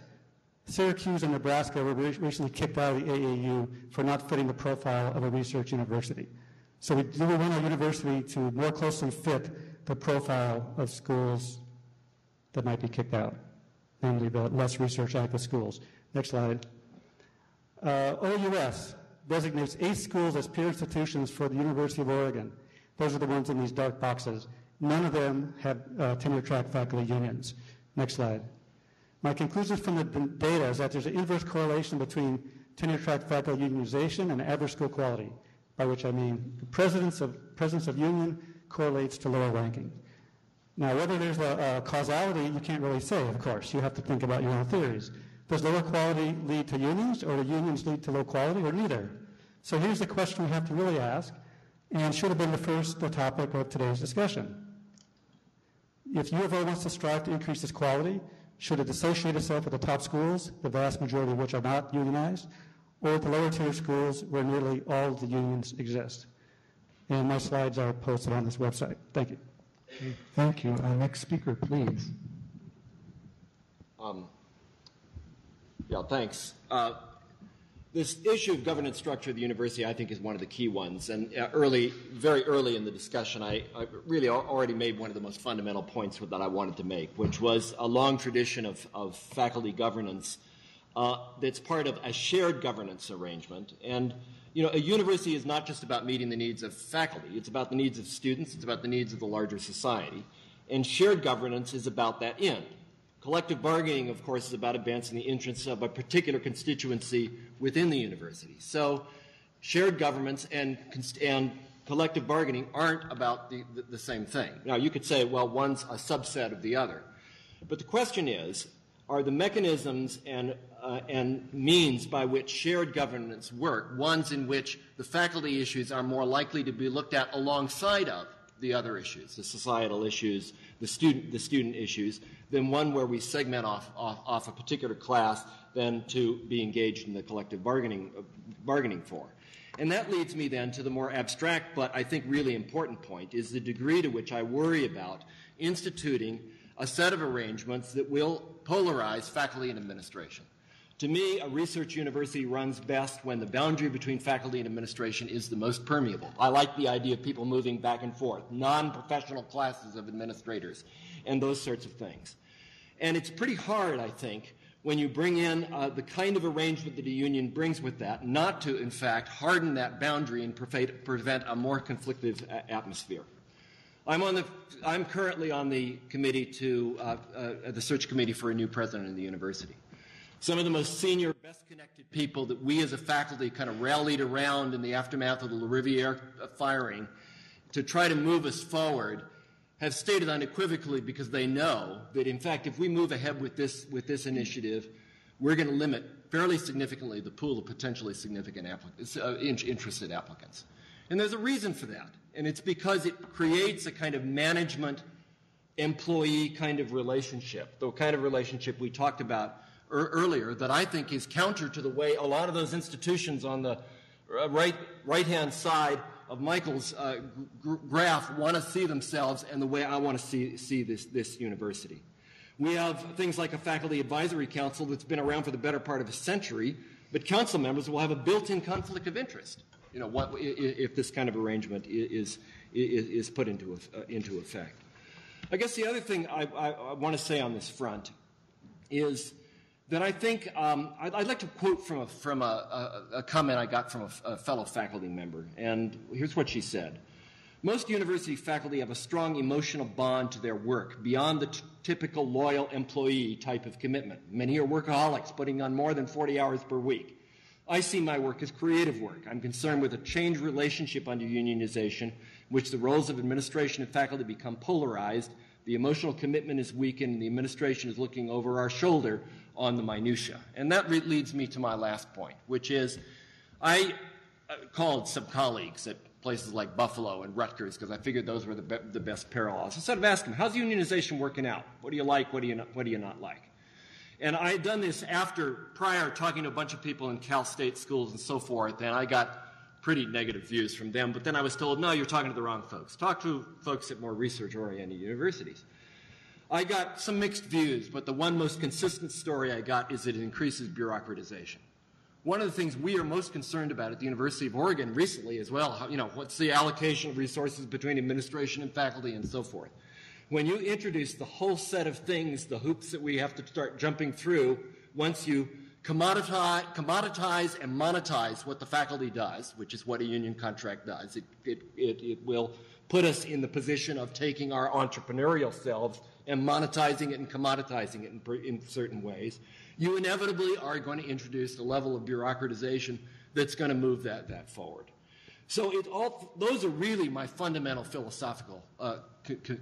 S7: Syracuse and Nebraska were recently kicked out of the AAU for not fitting the profile of a research university. So we want our university to more closely fit the profile of schools that might be kicked out, namely the less research-active schools. Next slide. OUS designates 8 schools as peer institutions for the University of Oregon. Those are the ones in these dark boxes. None of them have tenure-track faculty unions. Next slide. My conclusion from the data is that there's an inverse correlation between tenure-track faculty unionization and average school quality, by which I mean the presence of union correlates to lower ranking. Now, whether there's a causality, you can't really say, of course. You have to think about your own theories. Does lower quality lead to unions, or do unions lead to low quality, or neither? So here's the question we have to really ask, and should have been the topic of today's discussion. If U of O wants to strive to increase its quality, should it associate itself with the top schools, the vast majority of which are not unionized, or with the lower tier schools where nearly all of the unions exist? And my slides are posted on this website. Thank you.
S12: Okay, thank you. Next speaker, please.
S3: Yeah, thanks. This issue of governance structure of the university, I think, is one of the key ones. And very early in the discussion, I really already made one of the most fundamental points that I wanted to make, which was a long tradition of faculty governance that's part of a shared governance arrangement. And, a university is not just about meeting the needs of faculty. It's about the needs of students. It's about the needs of the larger society. And shared governance is about that end. Collective bargaining, of course, is about advancing the interests of a particular constituency within the university. So shared governance and collective bargaining aren't about the same thing. Now, you could say, well, one's a subset of the other. But the question is, are the mechanisms and means by which shared governance work ones in which the faculty issues are more likely to be looked at alongside of the other issues, the societal issues, the student issues, than one where we segment off a particular class than to be engaged in the collective bargaining for. And that leads me then to the more abstract but I think really important point, is the degree to which I worry about instituting a set of arrangements that will polarize faculty and administration. To me, a research university runs best when the boundary between faculty and administration is the most permeable. I like the idea of people moving back and forth, non-professional classes of administrators, and those sorts of things. And it's pretty hard, I think, when you bring in the kind of arrangement that a union brings with that, not to, in fact, harden that boundary and prevent a more conflictive atmosphere. I'm currently on the committee the search committee for a new president of the university. Some of the most senior, best-connected people that we as a faculty kind of rallied around in the aftermath of the LaRiviere firing to try to move us forward have stated unequivocally, because they know that, in fact, if we move ahead with this initiative, we're going to limit fairly significantly the pool of potentially significant interested applicants. And there's a reason for that, and it's because it creates a kind of management employee kind of relationship, the kind of relationship we talked about earlier that I think is counter to the way a lot of those institutions on the right-hand side of Michael's graph want to see themselves and the way I want to see this university. We have things like a faculty advisory council that's been around for the better part of a century, but council members will have a built-in conflict of interest, if this kind of arrangement is put into effect. I guess the other thing I want to say on this front is that I think I'd like to quote from a comment I got from a fellow faculty member, and here's what she said. Most university faculty have a strong emotional bond to their work beyond the typical loyal employee type of commitment. Many are workaholics, putting on more than 40 hours per week. I see my work as creative work. I'm concerned with a changed relationship under unionization, in which the roles of administration and faculty become polarized, the emotional commitment is weakened, and the administration is looking over our shoulder on the minutia. And that leads me to my last point, which is I called some colleagues at places like Buffalo and Rutgers because I figured those were the best parallels. Instead of asking them, how's unionization working out? What do you like? What do you not like? And I had done this prior talking to a bunch of people in Cal State schools and so forth, and I got pretty negative views from them. But then I was told, no, you're talking to the wrong folks. Talk to folks at more research-oriented universities. I got some mixed views, but the one most consistent story I got is that it increases bureaucratization. One of the things we are most concerned about at the University of Oregon recently as well, what's the allocation of resources between administration and faculty and so forth. When you introduce the whole set of things, the hoops that we have to start jumping through, once you commoditize and monetize what the faculty does, which is what a union contract does, it will put us in the position of taking our entrepreneurial selves and monetizing it and commoditizing it in certain ways. You inevitably are going to introduce a level of bureaucratization that's going to move that forward. So those are really my fundamental philosophical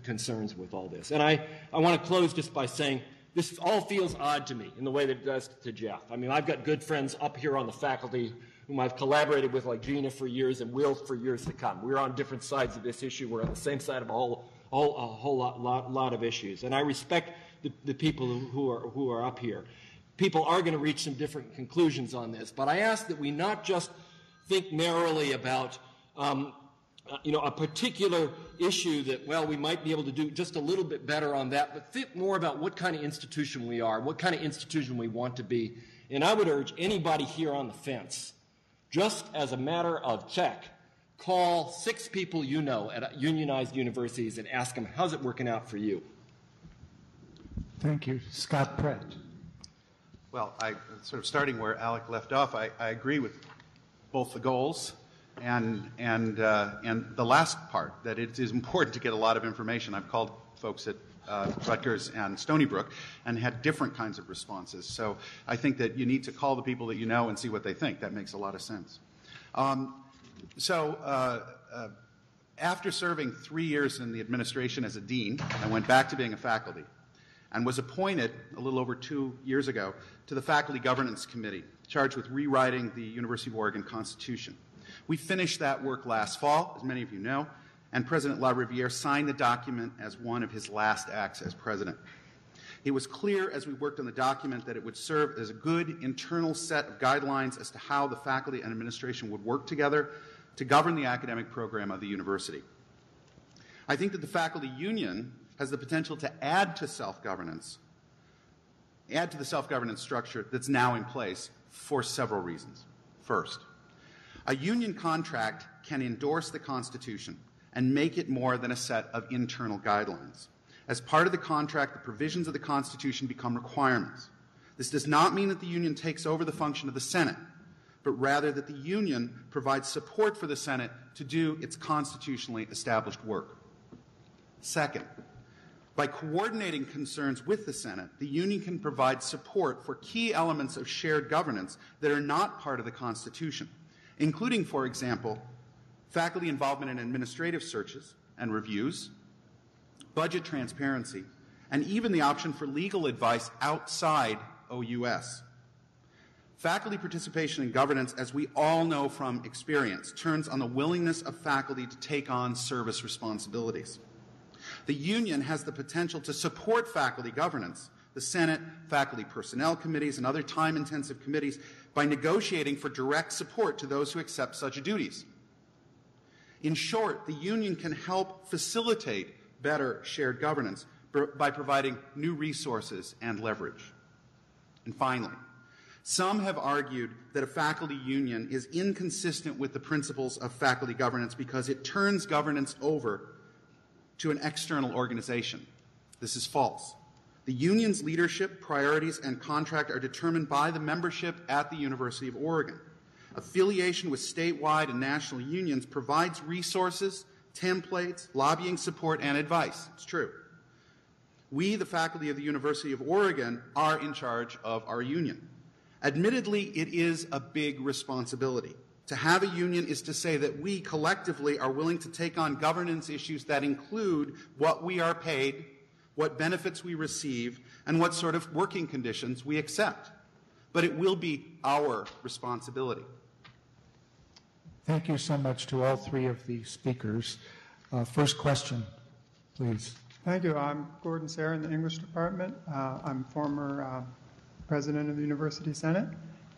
S3: concerns with all this. And I want to close just by saying this all feels odd to me in the way that it does to Jeff. I mean, I've got good friends up here on the faculty whom I've collaborated with, like Gina for years and will for years to come. We're on different sides of this issue. We're on the same side of a whole lot of issues. And I respect the people who are up here. People are going to reach some different conclusions on this, but I ask that we not just think narrowly about a particular issue that, well, we might be able to do just a little bit better on that, but think more about what kind of institution we are, what kind of institution we want to be. And I would urge anybody here on the fence, just as a matter of check, call 6 people you know at unionized universities and ask them, how's it working out for you?
S12: Thank you. Scott Pratt.
S2: Well, sort of starting where Alec left off, I agree with both the goals and the last part, that it is important to get a lot of information. I've called folks at Rutgers and Stony Brook and had different kinds of responses. So I think that you need to call the people that you know and see what they think. That makes a lot of sense. After serving 3 years in the administration as a dean, I went back to being a faculty and was appointed a little over 2 years ago to the Faculty Governance Committee, charged with rewriting the University of Oregon Constitution. We finished that work last fall, as many of you know, and President LaRiviere signed the document as one of his last acts as president. It was clear as we worked on the document that it would serve as a good internal set of guidelines as to how the faculty and administration would work together to govern the academic program of the university. I think that the faculty union has the potential to add to the self-governance structure that's now in place for several reasons. First, a union contract can endorse the Constitution and make it more than a set of internal guidelines. As part of the contract, the provisions of the Constitution become requirements. This does not mean that the union takes over the function of the Senate, but rather that the union provides support for the Senate to do its constitutionally established work. Second, by coordinating concerns with the Senate, the union can provide support for key elements of shared governance that are not part of the Constitution, including, for example, faculty involvement in administrative searches and reviews, budget transparency, and even the option for legal advice outside OUS. Faculty participation in governance, as we all know from experience, turns on the willingness of faculty to take on service responsibilities. The union has the potential to support faculty governance, the Senate, faculty personnel committees, and other time-intensive committees by negotiating for direct support to those who accept such duties. In short, the union can help facilitate better shared governance by providing new resources and leverage. And finally, some have argued that a faculty union is inconsistent with the principles of faculty governance because it turns governance over to an external organization. This is false. The union's leadership, priorities, and contract are determined by the membership at the University of Oregon. Affiliation with statewide and national unions provides resources, templates, lobbying support, and advice. It's true. We, the faculty of the University of Oregon, are in charge of our union. Admittedly, it is a big responsibility. To have a union is to say that we collectively are willing to take on governance issues that include what we are paid, what benefits we receive, and what sort of working conditions we accept. But it will be our responsibility.
S12: Thank you so much to all three of the speakers. First question, please.
S17: Thank you. I'm Gordon Sayre in the English department. I'm former president of the University Senate,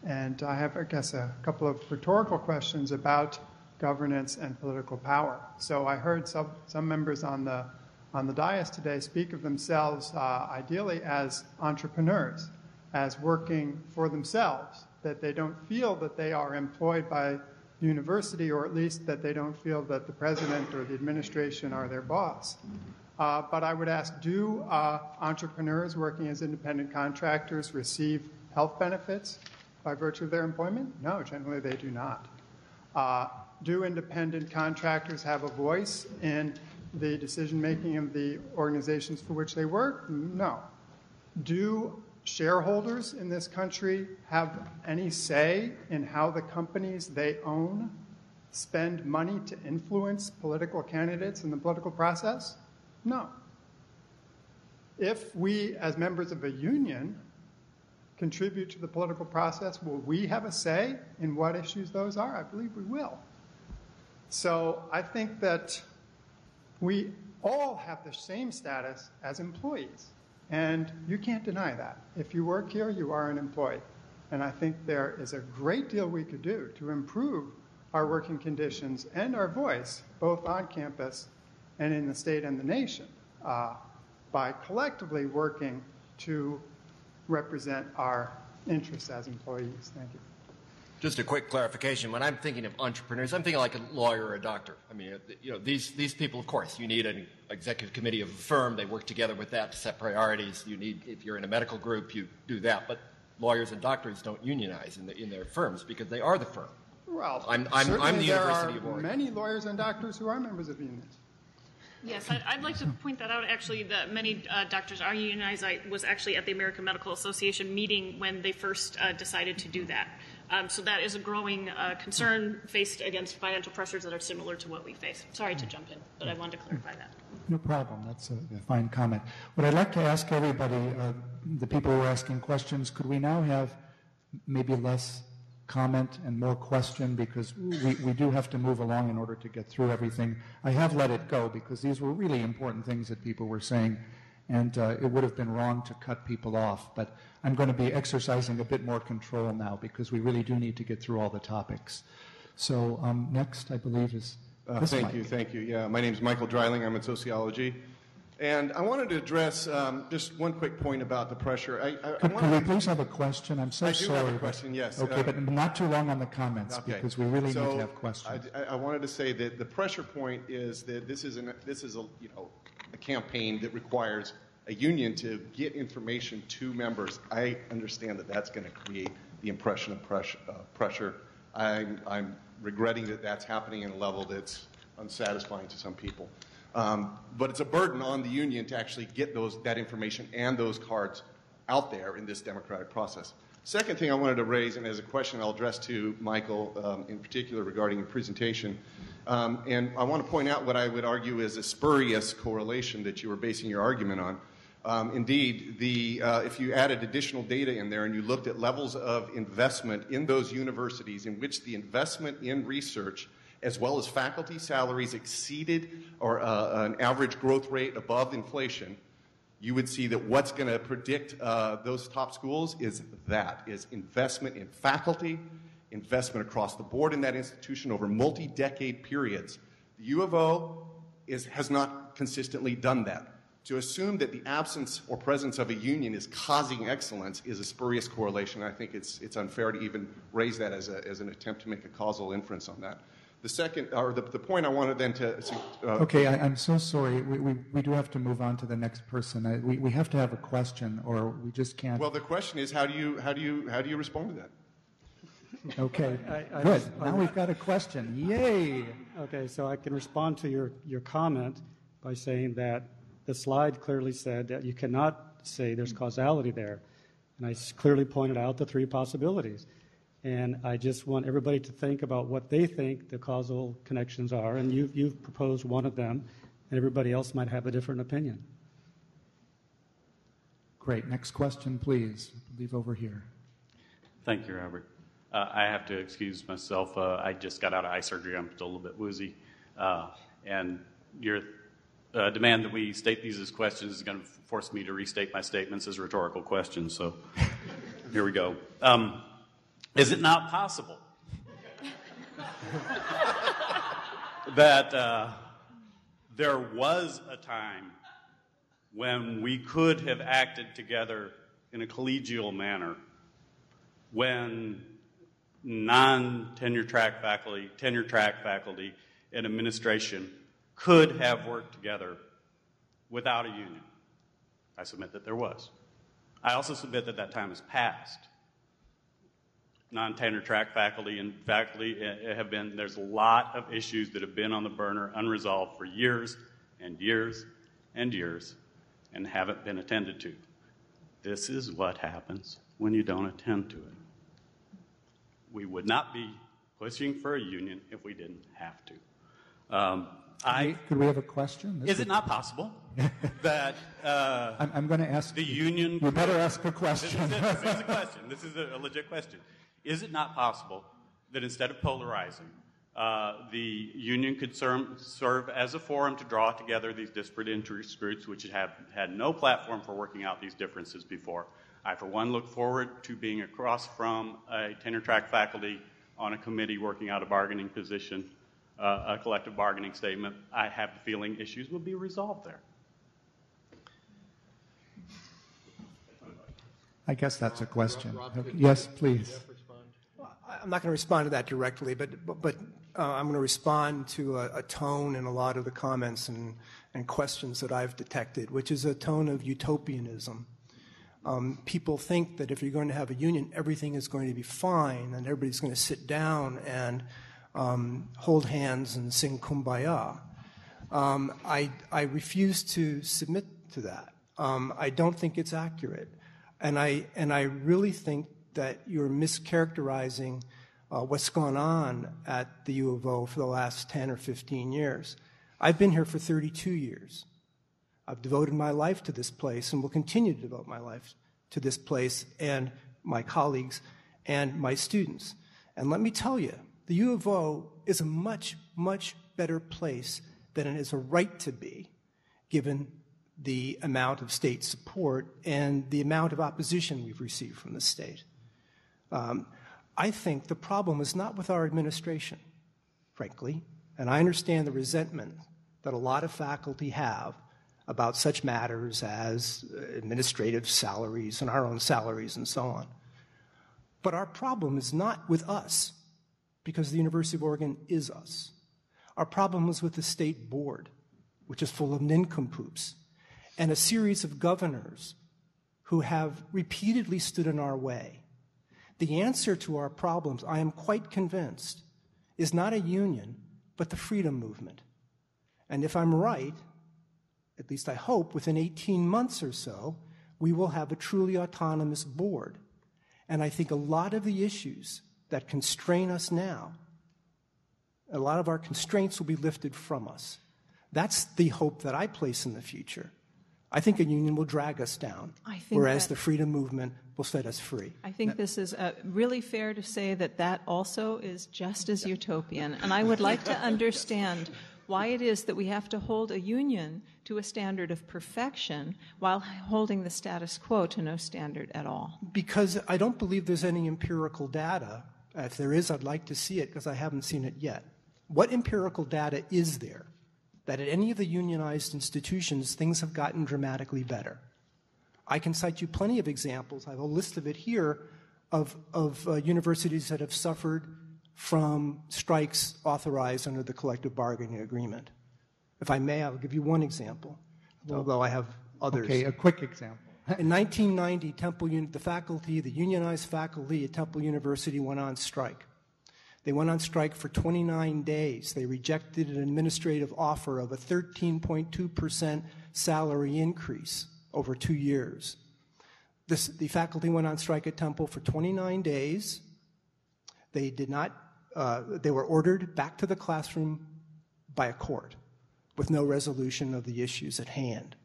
S17: and I have, I guess, a couple of rhetorical questions about governance and political power. So I heard some members on the dais today speak of themselves ideally as entrepreneurs, as working for themselves, that they don't feel that they are employed by the university, or at least that they don't feel that the president or the administration are their boss. But I would ask, do entrepreneurs working as independent contractors receive health benefits by virtue of their employment? No, generally they do not. Do independent contractors have a voice in the decision-making of the organizations for which they work? No. Do shareholders in this country have any say in how the companies they own spend money to influence political candidates in the political process? No. If we, as members of a union, contribute to the political process, will we have a say in what issues those are? I believe we will. So I think that we all have the same status as employees, and you can't deny that. If you work here, you are an employee. And I think there is a great deal we could do to improve our working conditions and our voice, both on campus and in the state and the nation, by collectively working to represent our interests as employees. Thank you.
S3: Just a quick clarification. When I'm thinking of entrepreneurs, I'm thinking like a lawyer or a doctor. I mean, you know, these people, of course, you need an executive committee of a firm. They work together with that to set priorities. You need, if you're in a medical group, you do that. But lawyers and doctors don't unionize in their firms because they are the firm.
S17: Well,
S3: I'm the University of Oregon.
S17: Many lawyers and doctors who are members of unions.
S4: Yes, I'd like to point that out, actually, that many doctors are unionized. I was actually at the American Medical Association meeting when they first decided to do that. So that is a growing concern faced against financial pressures that are similar to what we face. Sorry to jump in, but I wanted to clarify that.
S12: No problem. That's a fine comment. What I'd like to ask everybody, the people who are asking questions, could we now have maybe less comment and more question, because we do have to move along in order to get through everything. I have let it go because these were really important things that people were saying, and it would have been wrong to cut people off. But I'm going to be exercising a bit more control now because we really do need to get through all the topics. So next, I believe, is this
S18: Thank you. Yeah, my name is Michael Dreiling. I'm in sociology. And I wanted to address just one quick point about the pressure.
S12: Can we please have a question? I'm so sorry.
S18: I do have a question, yes.
S12: Okay, but not too long on the comments, because we really need to have questions.
S18: I wanted to say that the pressure point is that this is a campaign that requires a union to get information to members. I understand that that's going to create the impression of pressure. I'm regretting that that's happening at a level that's unsatisfying to some people. But it's a burden on the union to actually get that information and those cards out there in this democratic process. Second thing I wanted to raise, and as a question I'll address to Michael in particular regarding your presentation, and I want to point out what I would argue is a spurious correlation that you were basing your argument on. Indeed, if you added additional data in there and you looked at levels of investment in those universities in which the investment in research as well as faculty salaries exceeded or an average growth rate above inflation, you would see that what's going to predict those top schools is investment in faculty, investment across the board in that institution over multi-decade periods. The U of O has not consistently done that. To assume that the absence or presence of a union is causing excellence is a spurious correlation. I think it's unfair to even raise that as an attempt to make a causal inference on that. The point I wanted then to...
S12: Okay, I'm so sorry. We do have to move on to the next person. We have to have a question, or we just can't...
S18: Well, the question is, how do you respond to that?
S12: Okay, good. Now we've got a question. Yay!
S7: Okay, so I can respond to your comment by saying that the slide clearly said that you cannot say there's causality there. And I clearly pointed out the three possibilities. And I just want everybody to think about what they think the causal connections are. And you've proposed one of them, and everybody else might have a different opinion.
S12: Great. Next question, please. I believe over here.
S19: Thank you, Robert. I have to excuse myself. I just got out of eye surgery. I'm still a little bit woozy. And your demand that we state these as questions is going to force me to restate my statements as rhetorical questions. So here we go. Is it not possible that there was a time when we could have acted together in a collegial manner, when non-tenure track faculty, tenure track faculty, and administration could have worked together without a union? I submit that there was. I also submit that that time has passed. Non-tenure track faculty and faculty there's a lot of issues that have been on the burner unresolved for years and years and years and haven't been attended to. This is what happens when you don't attend to it. We would not be pushing for a union if we didn't have to.
S12: Could we have a question?
S19: Is it not possible that
S12: I'm going to ask
S19: the union...
S12: You better ask a question.
S19: This is a question. This is a legit question. Is it not possible that instead of polarizing, the union could serve as a forum to draw together these disparate interest groups which have had no platform for working out these differences before? I, for one, look forward to being across from a tenure track faculty on a committee working out a bargaining position, a collective bargaining statement. I have the feeling issues will be resolved there.
S12: I guess that's a question. Yes, please.
S5: I'm not going to respond to that directly, but I'm going to respond to a tone in a lot of the comments and questions that I've detected, which is a tone of utopianism. People think that if you're going to have a union, everything is going to be fine and everybody's going to sit down and hold hands and sing Kumbaya. I refuse to submit to that. I don't think it's accurate. And I really think that you're mischaracterizing what's gone on at the U of O for the last 10 or 15 years. I've been here for 32 years. I've devoted my life to this place and will continue to devote my life to this place and my colleagues and my students. And let me tell you, the U of O is a much, much better place than it is a right to be, given the amount of state support and the amount of opposition we've received from the state. I think the problem is not with our administration, frankly, and I understand the resentment that a lot of faculty have about such matters as administrative salaries and our own salaries and so on. But our problem is not with us, because the University of Oregon is us. Our problem is with the state board, which is full of nincompoops, and a series of governors who have repeatedly stood in our way. The answer to our problems, I am quite convinced, is not a union, but the freedom movement. And if I'm right, at least I hope, within 18 months or so, we will have a truly autonomous board. And I think a lot of the issues that constrain us now, a lot of our constraints will be lifted from us. That's the hope that I place in the future. I think a union will drag us down, whereas the freedom movement will set us free.
S6: I think this is really fair to say that also is just as utopian. And I would like to understand why it is that we have to hold a union to a standard of perfection while holding the status quo to no standard at all.
S5: Because I don't believe there's any empirical data. If there is, I'd like to see it because I haven't seen it yet. What empirical data is there that at any of the unionized institutions things have gotten dramatically better? I can cite you plenty of examples. I have a list of it here of universities that have suffered from strikes authorized under the collective bargaining agreement. If I may, I'll give you one example, although I have others.
S12: Okay, a quick example.
S5: In 1990, the unionized faculty at Temple University went on strike. They went on strike for 29 days. They rejected an administrative offer of a 13.2% salary increase over 2 years. The faculty went on strike at Temple for 29 days. They were ordered back to the classroom by a court with no resolution of the issues at hand.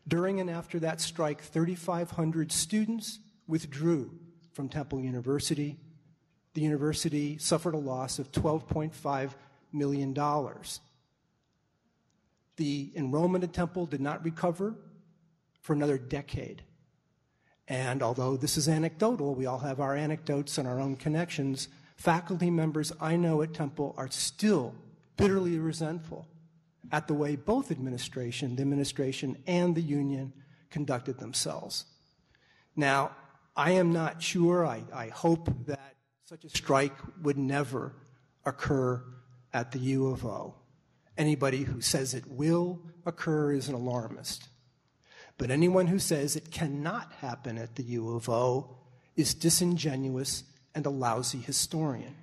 S5: During and after that strike, 3,500 students withdrew from Temple University. The university suffered a loss of $12.5 million. The enrollment at Temple did not recover for another decade. And although this is anecdotal, we all have our anecdotes and our own connections, faculty members I know at Temple are still bitterly resentful at the way both the administration and the union conducted themselves. Now, I am not sure, I hope that such a strike would never occur at the U of O. Anybody who says it will occur is an alarmist. But anyone who says it cannot happen at the U of O is disingenuous and a lousy historian.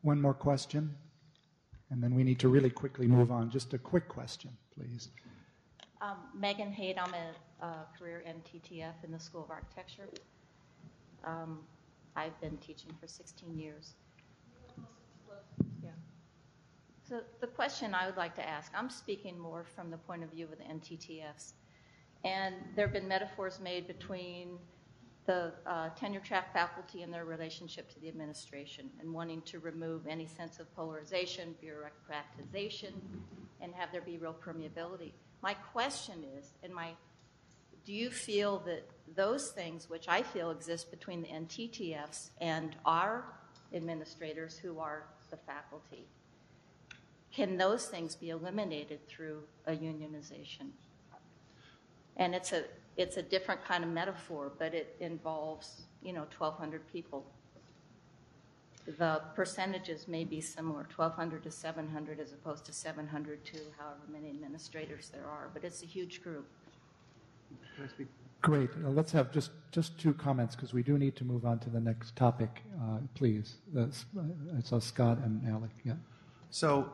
S12: One more question, and then we need to really quickly move on. Just a quick question, please.
S9: Megan Haight, I'm a career NTTF in the School of Architecture. I've been teaching for 16 years. Yeah. So the question I would like to ask, I'm speaking more from the point of view of the NTTFs. And there have been metaphors made between the tenure-track faculty and their relationship to the administration and wanting to remove any sense of polarization, bureaucratization, and have there be real permeability. My question is, do you feel that those things which I feel exist between the NTTFs and our administrators who are the faculty, can those things be eliminated through a unionization? And it's a different kind of metaphor, but it involves, 1,200 people. The percentages may be similar, 1,200 to 700 as opposed to 700 to however many administrators there are, but it's a huge group.
S12: Great. Let's have just two comments because we do need to move on to the next topic, please. I saw Scott and Alec. Yeah.
S2: So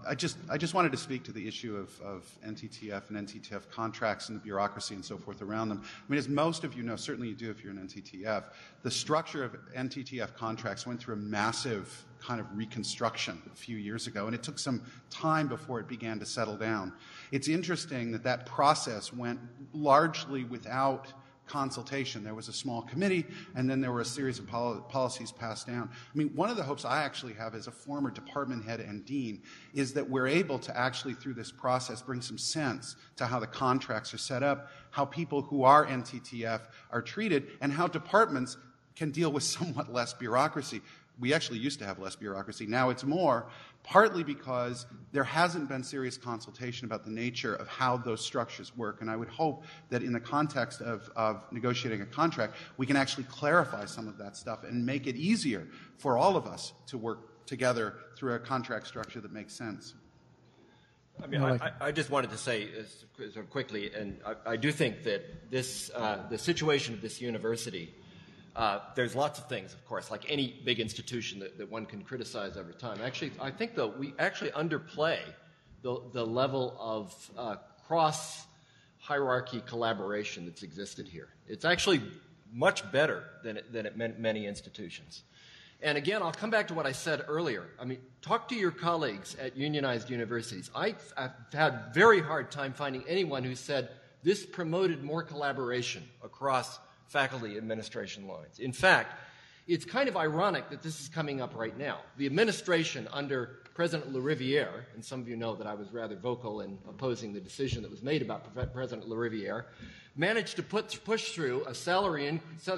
S2: I just wanted to speak to the issue of NTTF and NTTF contracts and the bureaucracy and so forth around them. I mean, as most of you know, certainly you do if you're an NTTF, the structure of NTTF contracts went through a massive kind of reconstruction a few years ago, and it took some time before it began to settle down. It's interesting that process went largely without consultation. There was a small committee, and then there were a series of policies passed down. I mean, one of the hopes I actually have as a former department head and dean is that we're able to actually, through this process, bring some sense to how the contracts are set up, how people who are NTTF are treated, and how departments can deal with somewhat less bureaucracy. We actually used to have less bureaucracy. Now it's more, partly because there hasn't been serious consultation about the nature of how those structures work. And I would hope that in the context of negotiating a contract, we can actually clarify some of that stuff and make it easier for all of us to work together through a contract structure that makes sense.
S3: I mean, I just wanted to say sort of quickly, and I do think that this, the situation of this university, there's lots of things, of course, like any big institution that one can criticize over time. Actually, I think, though, we actually underplay the level of cross-hierarchy collaboration that's existed here. It's actually much better than it meant many institutions. And again, I'll come back to what I said earlier. I mean, talk to your colleagues at unionized universities. I've had a very hard time finding anyone who said this promoted more collaboration across faculty administration lines. In fact, it's kind of ironic that this is coming up right now. The administration under President LaRiviere, and some of you know that I was rather vocal in opposing the decision that was made about President LaRiviere, managed to push through a set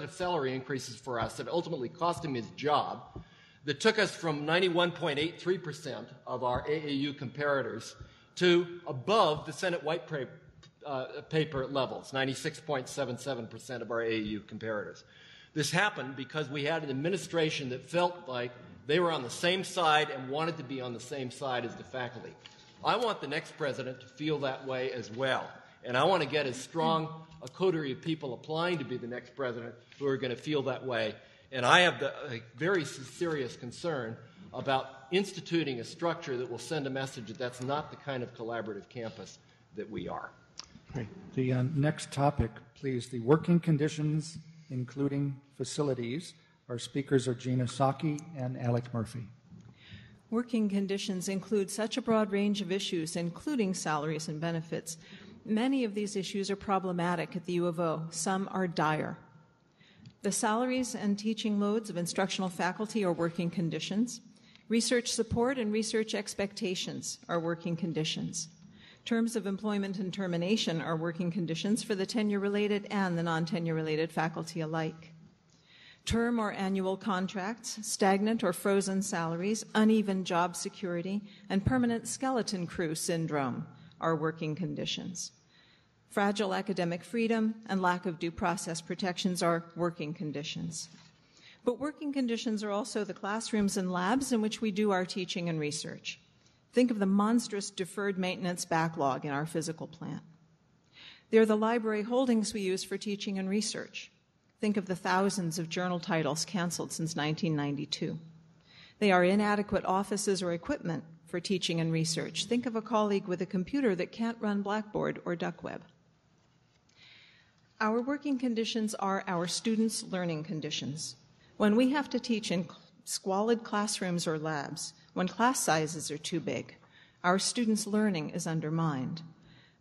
S3: of salary increases for us that ultimately cost him his job, that took us from 91.83% of our AAU comparators to above the Senate White Paper levels, 96.77% of our AAU comparators. This happened because we had an administration that felt like they were on the same side and wanted to be on the same side as the faculty. I want the next president to feel that way as well. And I want to get as strong a coterie of people applying to be the next president who are going to feel that way. And I have a very serious concern about instituting a structure that will send a message that that's not the kind of collaborative campus that we are.
S12: Great. The next topic, please, the working conditions, including facilities. Our speakers are Gina Psaki and Alec Murphy.
S6: Working conditions include such a broad range of issues, including salaries and benefits. Many of these issues are problematic at the U of O. Some are dire. The salaries and teaching loads of instructional faculty are working conditions. Research support and research expectations are working conditions. Terms of employment and termination are working conditions for the tenure-related and the non-tenure-related faculty alike. Term or annual contracts, stagnant or frozen salaries, uneven job security, and permanent skeleton crew syndrome are working conditions. Fragile academic freedom and lack of due process protections are working conditions. But working conditions are also the classrooms and labs in which we do our teaching and research. Think of the monstrous deferred maintenance backlog in our physical plant. They're the library holdings we use for teaching and research. Think of the thousands of journal titles canceled since 1992. They are inadequate offices or equipment for teaching and research. Think of a colleague with a computer that can't run Blackboard or DuckWeb. Our working conditions are our students' learning conditions. When we have to teach in squalid classrooms or labs, when class sizes are too big, our students' learning is undermined.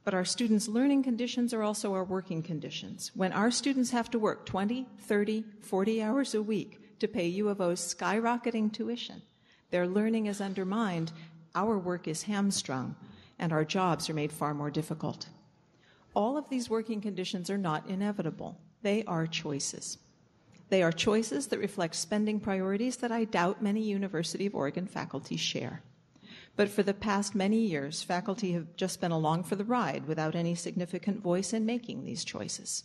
S6: But our students' learning conditions are also our working conditions. When our students have to work 20, 30, 40 hours a week to pay U of O's skyrocketing tuition, their learning is undermined, our work is hamstrung, and our jobs are made far more difficult. All of these working conditions are not inevitable. They are choices. They are choices that reflect spending priorities that I doubt many University of Oregon faculty share. But for the past many years, faculty have just been along for the ride without any significant voice in making these choices.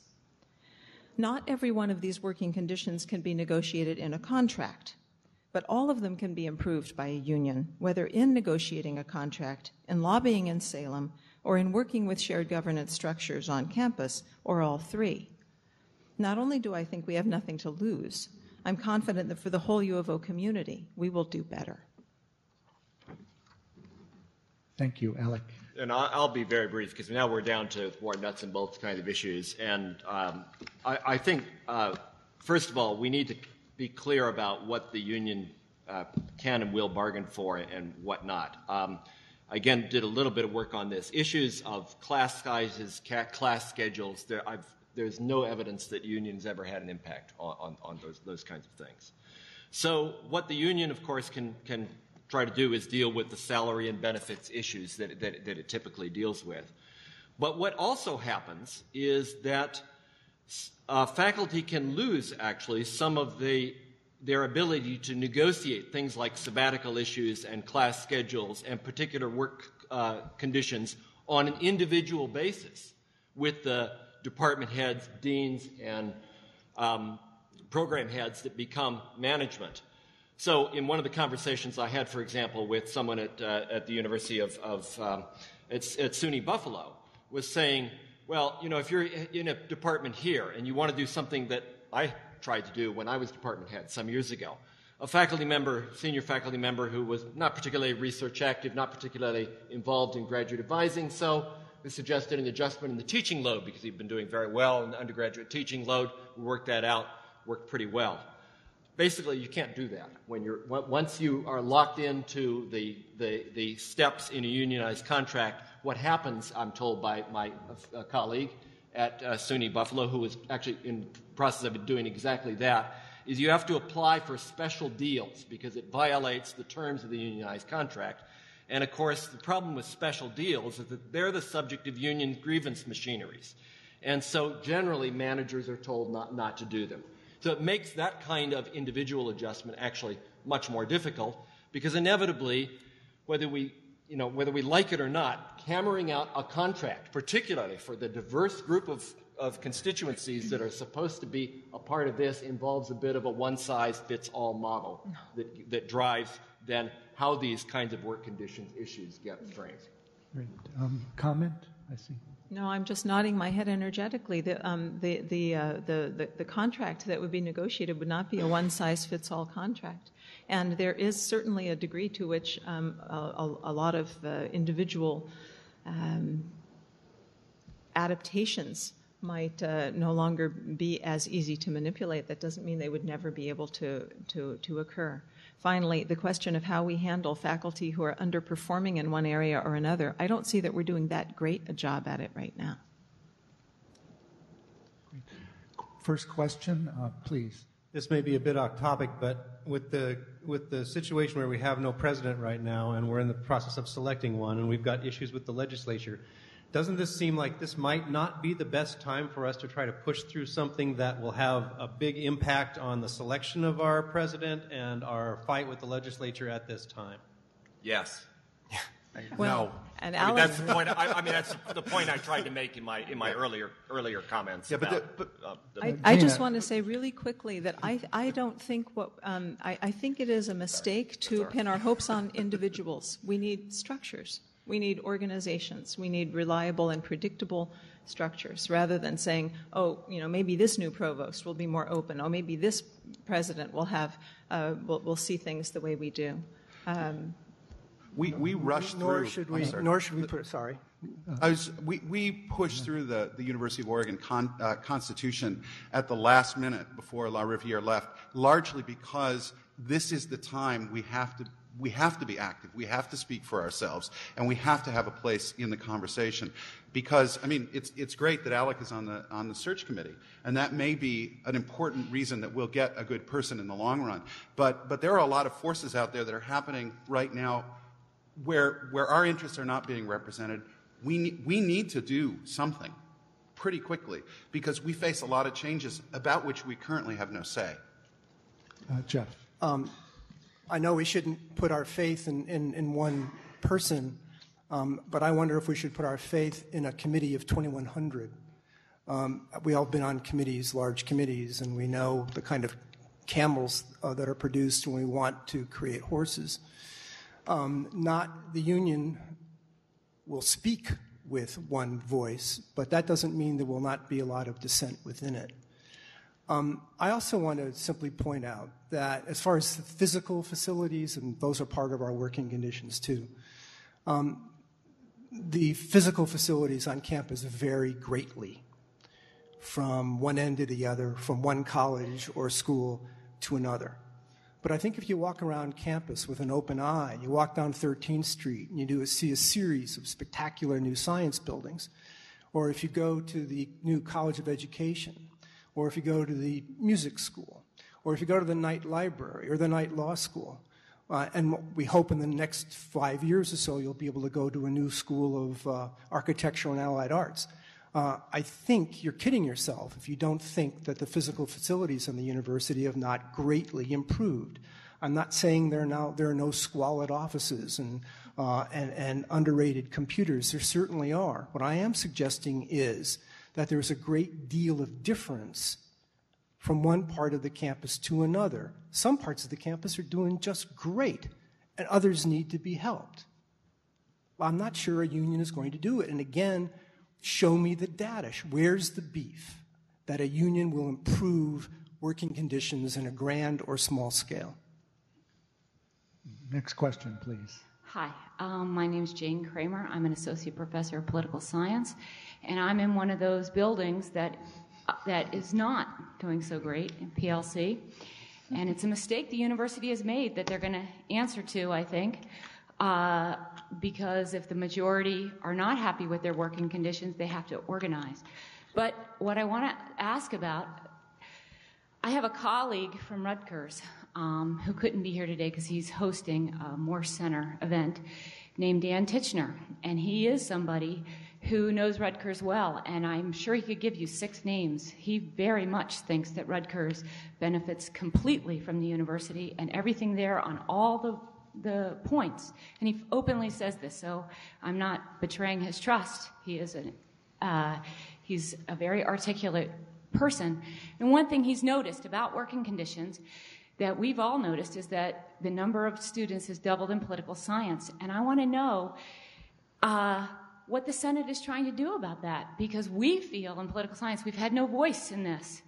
S6: Not every one of these working conditions can be negotiated in a contract, but all of them can be improved by a union, whether in negotiating a contract, in lobbying in Salem, or in working with shared governance structures on campus, or all three. Not only do I think we have nothing to lose, I'm confident that for the whole U of O community, we will do better.
S12: Thank you, Alec.
S3: And I'll be very brief because now we're down to more nuts and bolts kind of issues. And I think, first of all, we need to be clear about what the union can and will bargain for and what not. Again, did a little bit of work on this. Issues of class sizes, class schedules, there's no evidence that unions ever had an impact on those kinds of things. So what the union, of course, can try to do is deal with the salary and benefits issues that it typically deals with. But what also happens is that faculty can lose, actually, some of their ability to negotiate things like sabbatical issues and class schedules and particular work conditions on an individual basis with the department heads, deans, and program heads that become management. So in one of the conversations I had, for example, with someone at the University at SUNY Buffalo was saying, well, you know, if you're in a department here and you want to do something that I tried to do when I was department head some years ago, a faculty member, senior faculty member who was not particularly research active, not particularly involved in graduate advising, so they suggested an adjustment in the teaching load because he'd been doing very well in the undergraduate teaching load. We worked that out, worked pretty well. basically you can't do that. Once you are locked into the steps in a unionized contract, what happens, I'm told by my colleague at SUNY Buffalo, who was actually in the process of doing exactly that, is you have to apply for special deals because it violates the terms of the unionized contract. And of course, the problem with special deals is that they're the subject of union grievance machineries. And so generally managers are told not to do them. So it makes that kind of individual adjustment actually much more difficult because inevitably, whether we like it or not, hammering out a contract, particularly for the diverse group of constituencies that are supposed to be a part of this, involves a bit of a one-size-fits-all model that drives then how these kinds of work conditions issues get framed.
S12: Great. Comment? I see.
S6: No, I'm just nodding my head energetically. The contract that would be negotiated would not be a one-size-fits-all contract. And there is certainly a degree to which a lot of individual adaptations might no longer be as easy to manipulate. That doesn't mean they would never be able to occur. Finally, the question of how we handle faculty who are underperforming in one area or another, I don't see that we're doing that great a job at it right now.
S12: First question, please.
S14: This may be a bit off topic, but with the situation where we have no president right now and we're in the process of selecting one and we've got issues with the legislature, doesn't this seem like this might not be the best time for us to try to push through something that will have a big impact on the selection of our president and our fight with the legislature at this time?
S3: Yes.
S6: Well,
S3: no.
S6: And
S3: Alec,
S6: Alec,
S3: that's the point. That's the point I tried to make in my earlier comments.
S2: Yeah,
S6: I just want to say really quickly that I don't think I think it is a mistake to pin our hopes on individuals. We need structures. We need organizations. We need reliable and predictable structures rather than saying, maybe this new provost will be more open. Oh, maybe this president will have will see things the way we do.
S2: We rushed through.
S5: Nor should we put. Sorry.
S2: We pushed through the University of Oregon Constitution at the last minute before La Riviere left, largely because this is the time we have to be active. We have to speak for ourselves, and we have to have a place in the conversation. Because it's great that Alec is on the search committee, and that may be an important reason that we'll get a good person in the long run. But there are a lot of forces out there that are happening right now where our interests are not being represented. We need to do something pretty quickly because we face a lot of changes about which we currently have no say.
S12: Jeff.
S5: I know we shouldn't put our faith in one person, but I wonder if we should put our faith in a committee of 2,100. We all been on committees, large committees, and we know the kind of camels that are produced when we want to create horses. Not the union will speak with one voice, but that doesn't mean there will not be a lot of dissent within it. I also want to simply point out that as far as the physical facilities, and those are part of our working conditions too, the physical facilities on campus vary greatly from one end to the other, from one college or school to another. But I think if you walk around campus with an open eye, you walk down 13th Street and you see a series of spectacular new science buildings, or if you go to the new College of Education, or if you go to the music school, or if you go to the night library or the night law school, and we hope in the next 5 years or so you'll be able to go to a new school of architecture and allied arts. I think you're kidding yourself if you don't think that the physical facilities in the university have not greatly improved. I'm not saying there are no squalid offices and underrated computers. There certainly are. What I am suggesting is that there's a great deal of difference from one part of the campus to another. Some parts of the campus are doing just great, and others need to be helped. Well, I'm not sure a union is going to do it. And again, show me the data. Where's the beef that a union will improve working conditions in a grand or small scale?
S12: Next question, please.
S20: Hi, my name is Jane Kramer. I'm an associate professor of political science, and I'm in one of those buildings that is not doing so great in PLC. And it's a mistake the university has made that they're going to answer to, I think, because if the majority are not happy with their working conditions, they have to organize. But what I want to ask about, I have a colleague from Rutgers who couldn't be here today because he's hosting a Morse Center event named Dan Titchener, and he is somebody who knows Rutgers well, and I'm sure he could give you 6 names. He very much thinks that Rutgers benefits completely from the university and everything there on all the points. And he openly says this, so I'm not betraying his trust. He's a very articulate person. And one thing he's noticed about working conditions that we've all noticed is that the number of students has doubled in political science. And I want to know what the Senate is trying to do about that, because we feel in political science we've had no voice in this,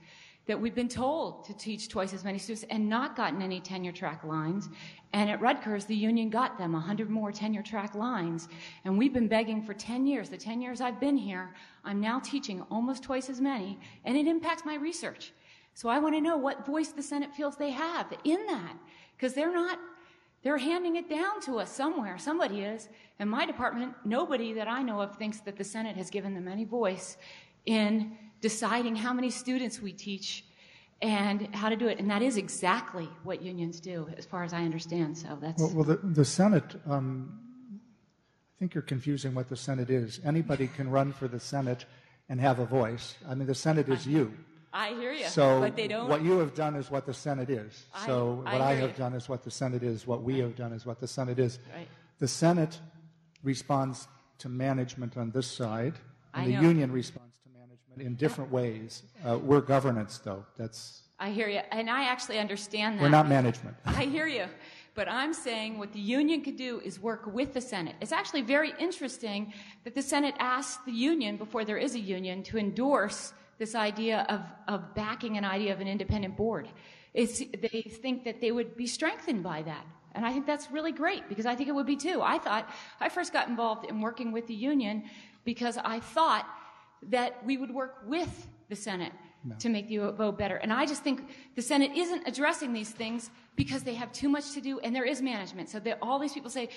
S20: that we've been told to teach twice as many students and not gotten any tenure track lines. And at Rutgers, the union got them 100 more tenure track lines. And we've been begging for 10 years. The 10 years I've been here, I'm now teaching almost twice as many, and it impacts my research. So I want to know what voice the Senate feels they have in that, because they're handing it down to us somewhere. Somebody is. In my department, nobody that I know of thinks that the Senate has given them any voice in deciding how many students we teach and how to do it. And that is exactly what unions do, as far as I understand. So that's...
S12: Well, the Senate, I think you're confusing what the Senate is. Anybody can run for the Senate and have a voice. I mean, the Senate is you.
S20: I hear you,
S12: so
S20: but they don't...
S12: what you have done is what the Senate is. So what I have done is what the Senate is. What we have done is what the Senate is.
S20: Right.
S12: The Senate responds to management on this side, and the
S20: know.
S12: union responds to management in different ways. We're governance, though.
S20: I hear you, and I actually understand that.
S12: We're not management.
S20: I hear you, but I'm saying what the union could do is work with the Senate. It's actually very interesting that the Senate asked the union, before there is a union, to endorse this idea of backing an idea of an independent board. They think that they would be strengthened by that. And I think that's really great, because I think it would be too. I first got involved in working with the union because I thought that we would work with the Senate to make the vote better. And I just think the Senate isn't addressing these things because they have too much to do, and there is management. So all these people say,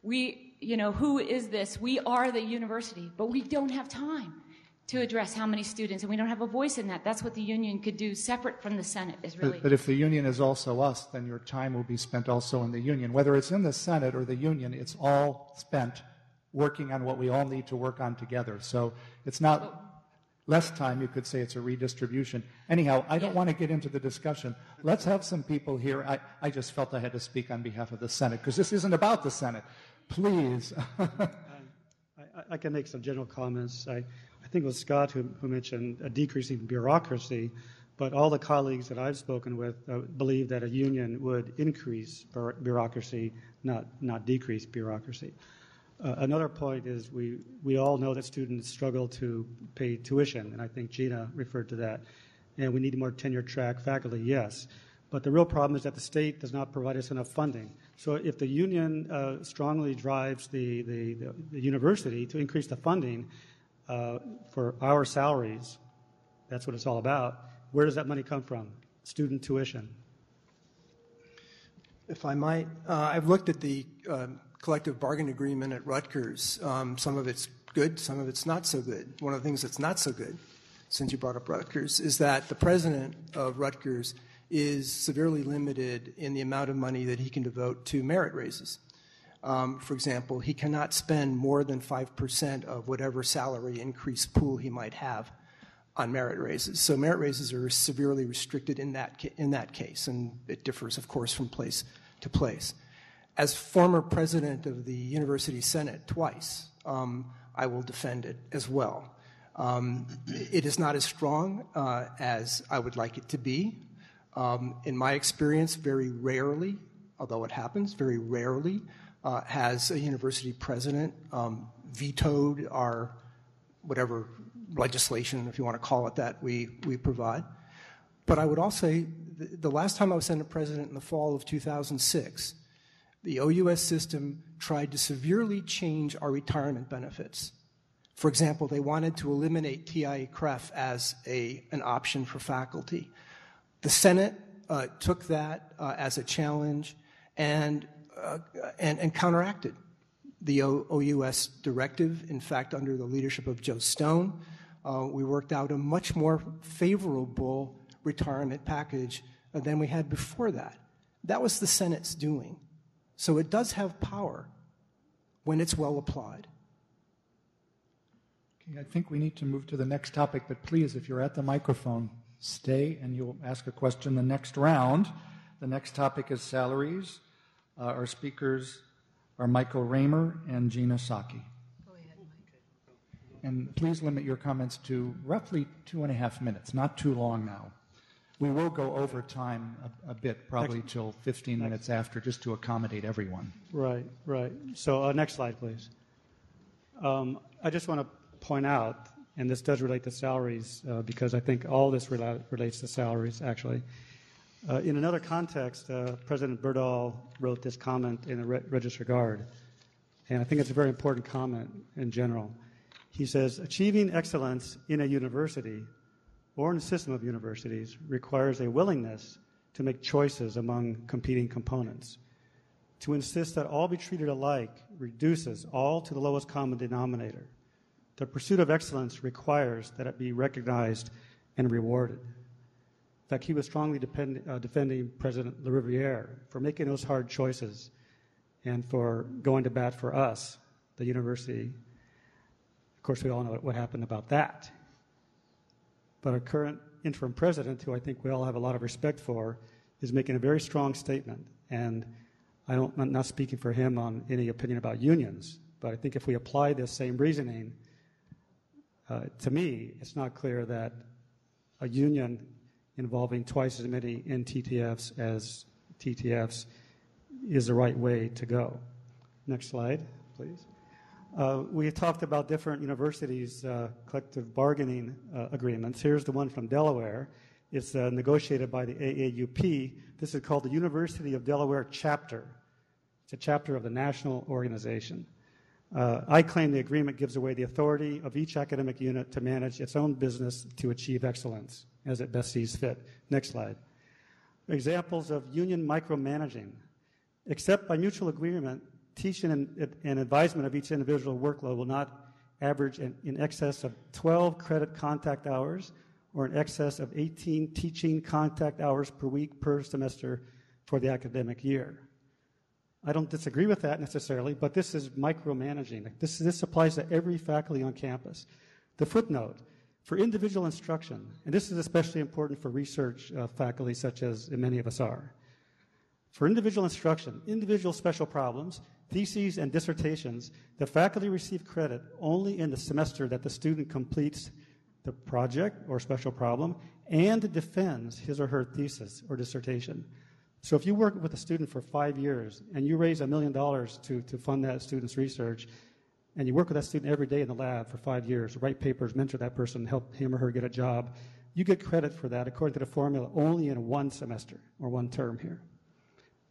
S20: who is this? We are the university, but we don't have time to address how many students, and we don't have a voice in that. That's what the union could do separate from the Senate is really...
S12: But if the union is also us, then your time will be spent also in the union. Whether it's in the Senate or the union, it's all spent working on what we all need to work on together. So it's not less time. You could say it's a redistribution. Anyhow, I don't want to get into the discussion. Let's have some people here. I just felt I had to speak on behalf of the Senate, because this isn't about the Senate. Please.
S7: I can make some general comments. I think it was Scott who mentioned a decreasing bureaucracy, but all the colleagues that I've spoken with believe that a union would increase bureaucracy, not decrease bureaucracy. Another point is we all know that students struggle to pay tuition, and I think Gina referred to that. And we need more tenure-track faculty, yes. But the real problem is that the state does not provide us enough funding. So if the union strongly drives the university to increase the funding for our salaries, that's what it's all about, where does that money come from? Student tuition.
S5: If I might, I've looked at the collective bargain agreement at Rutgers. Some of it's good, some of it's not so good. One of the things that's not so good, since you brought up Rutgers, is that the president of Rutgers is severely limited in the amount of money that he can devote to merit raises. For example, he cannot spend more than 5% of whatever salary increase pool he might have on merit raises. So merit raises are severely restricted in that case, and it differs, of course, from place to place. As former president of the University Senate twice, I will defend it as well. It is not as strong as I would like it to be. In my experience, very rarely, although it happens, very rarely has a university president vetoed our whatever legislation, if you want to call it that, we provide. But I would also say the last time I was Senate president in the fall of 2006, the OUS system tried to severely change our retirement benefits. For example, they wanted to eliminate TIE-CREF as an option for faculty. The Senate took that as a challenge and counteracted the OUS directive. In fact, under the leadership of Joe Stone, we worked out a much more favorable retirement package than we had before that. That was the Senate's doing. So it does have power when it's well applied.
S12: Okay, I think we need to move to the next topic, but please, if you're at the microphone, stay and you'll ask a question the next round. The next topic is salaries. Our speakers are Michael Raymer and Gina Psaki.
S6: Go ahead, Mike.
S12: And please limit your comments to roughly 2.5 minutes, not too long now. We will go over time a bit, probably till 15 minutes after, just to accommodate everyone.
S7: Right. So next slide, please. I just want to point out, and this does relate to salaries, because I think all this relates to salaries, actually. In another context, President Berdahl wrote this comment in the Register Guard, and I think it's a very important comment in general. He says, achieving excellence in a university or in a system of universities requires a willingness to make choices among competing components. To insist that all be treated alike reduces all to the lowest common denominator. The pursuit of excellence requires that it be recognized and rewarded. In fact, he was strongly defending President LaRiviere for making those hard choices and for going to bat for us, the university. Of course, we all know what happened about that. But our current interim president, who I think we all have a lot of respect for, is making a very strong statement. And I'm not speaking for him on any opinion about unions, but I think if we apply this same reasoning, to me, it's not clear that a union involving twice as many NTTFs as TTFs is the right way to go. Next slide, please. We talked about different universities' collective bargaining agreements. Here's the one from Delaware. It's negotiated by the AAUP. This is called the University of Delaware Chapter. It's a chapter of the national organization. I claim the agreement gives away the authority of each academic unit to manage its own business to achieve excellence as it best sees fit. Next slide. Examples of union micromanaging. Except by mutual agreement, teaching and advisement of each individual workload will not average in excess of 12 credit contact hours or in excess of 18 teaching contact hours per week per semester for the academic year. I don't disagree with that necessarily, but this is micromanaging. This applies to every faculty on campus. The footnote, for individual instruction, and this is especially important for research faculty such as many of us are. For individual instruction, individual special problems, theses, and dissertations, the faculty receive credit only in the semester that the student completes the project or special problem and defends his or her thesis or dissertation. So if you work with a student for 5 years and you raise $1 million to fund that student's research, and you work with that student every day in the lab for 5 years, write papers, mentor that person, help him or her get a job, you get credit for that according to the formula only in one semester or one term here.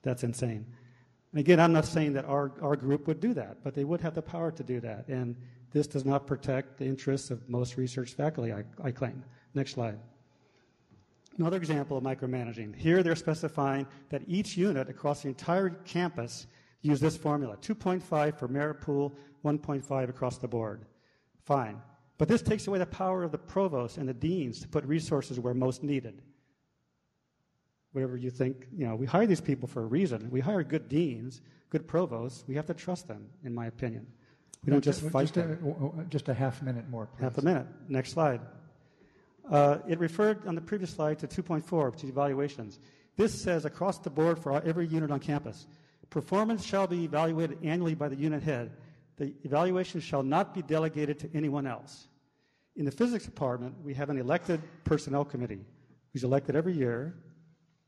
S7: That's insane. And again, I'm not saying that our group would do that, but they would have the power to do that. And this does not protect the interests of most research faculty, I claim. Next slide. Another example of micromanaging. Here they're specifying that each unit across the entire campus use this formula, 2.5 for merit pool, 1.5 across the board. Fine. But this takes away the power of the provost and the deans to put resources where most needed. Whatever you think, we hire these people for a reason. We hire good deans, good provosts. We have to trust them, in my opinion. We don't just fight them.
S12: Just a half minute more, please.
S7: Half a minute. Next slide. It referred on the previous slide to 2.4, which is evaluations. This says across the board for every unit on campus, performance shall be evaluated annually by the unit head. The evaluation shall not be delegated to anyone else. In the physics department, we have an elected personnel committee who's elected every year.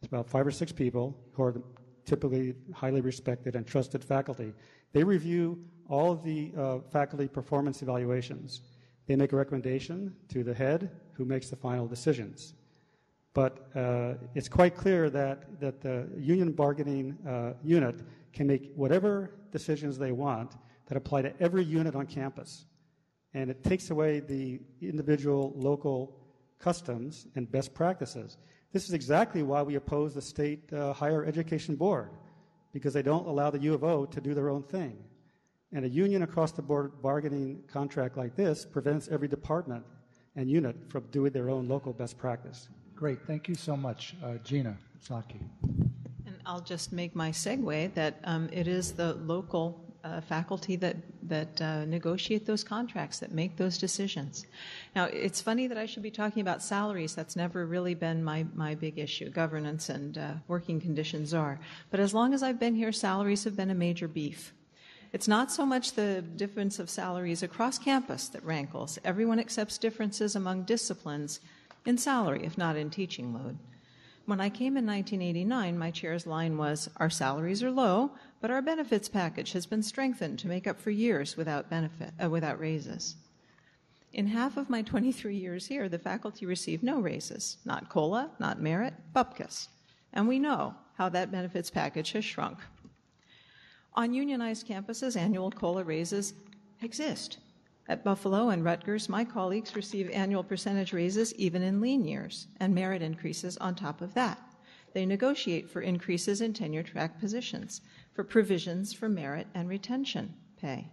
S7: It's about 5 or 6 people who are typically highly respected and trusted faculty. They review all of the faculty performance evaluations. They make a recommendation to the head who makes the final decisions. But it's quite clear that the union bargaining unit can make whatever decisions they want that apply to every unit on campus. And it takes away the individual local customs and best practices. This is exactly why we oppose the state higher education board, because they don't allow the U of O to do their own thing. And a union across-the-board bargaining contract like this prevents every department and unit from doing their own local best practice.
S12: Great. Thank you so much. Gina, Psaki.
S6: And I'll just make my segue that it is the local faculty that negotiate those contracts, that make those decisions. Now, it's funny that I should be talking about salaries. That's never really been my big issue. Governance and working conditions are. But as long as I've been here, salaries have been a major beef. It's not so much the difference of salaries across campus that rankles. Everyone accepts differences among disciplines in salary, if not in teaching load. When I came in 1989, my chair's line was, our salaries are low, but our benefits package has been strengthened to make up for years without raises. In half of my 23 years here, the faculty received no raises, not COLA, not merit, bupkis. And we know how that benefits package has shrunk. On unionized campuses, annual COLA raises exist. At Buffalo and Rutgers, my colleagues receive annual percentage raises even in lean years, and merit increases on top of that. They negotiate for increases in tenure-track positions, for provisions for merit and retention pay,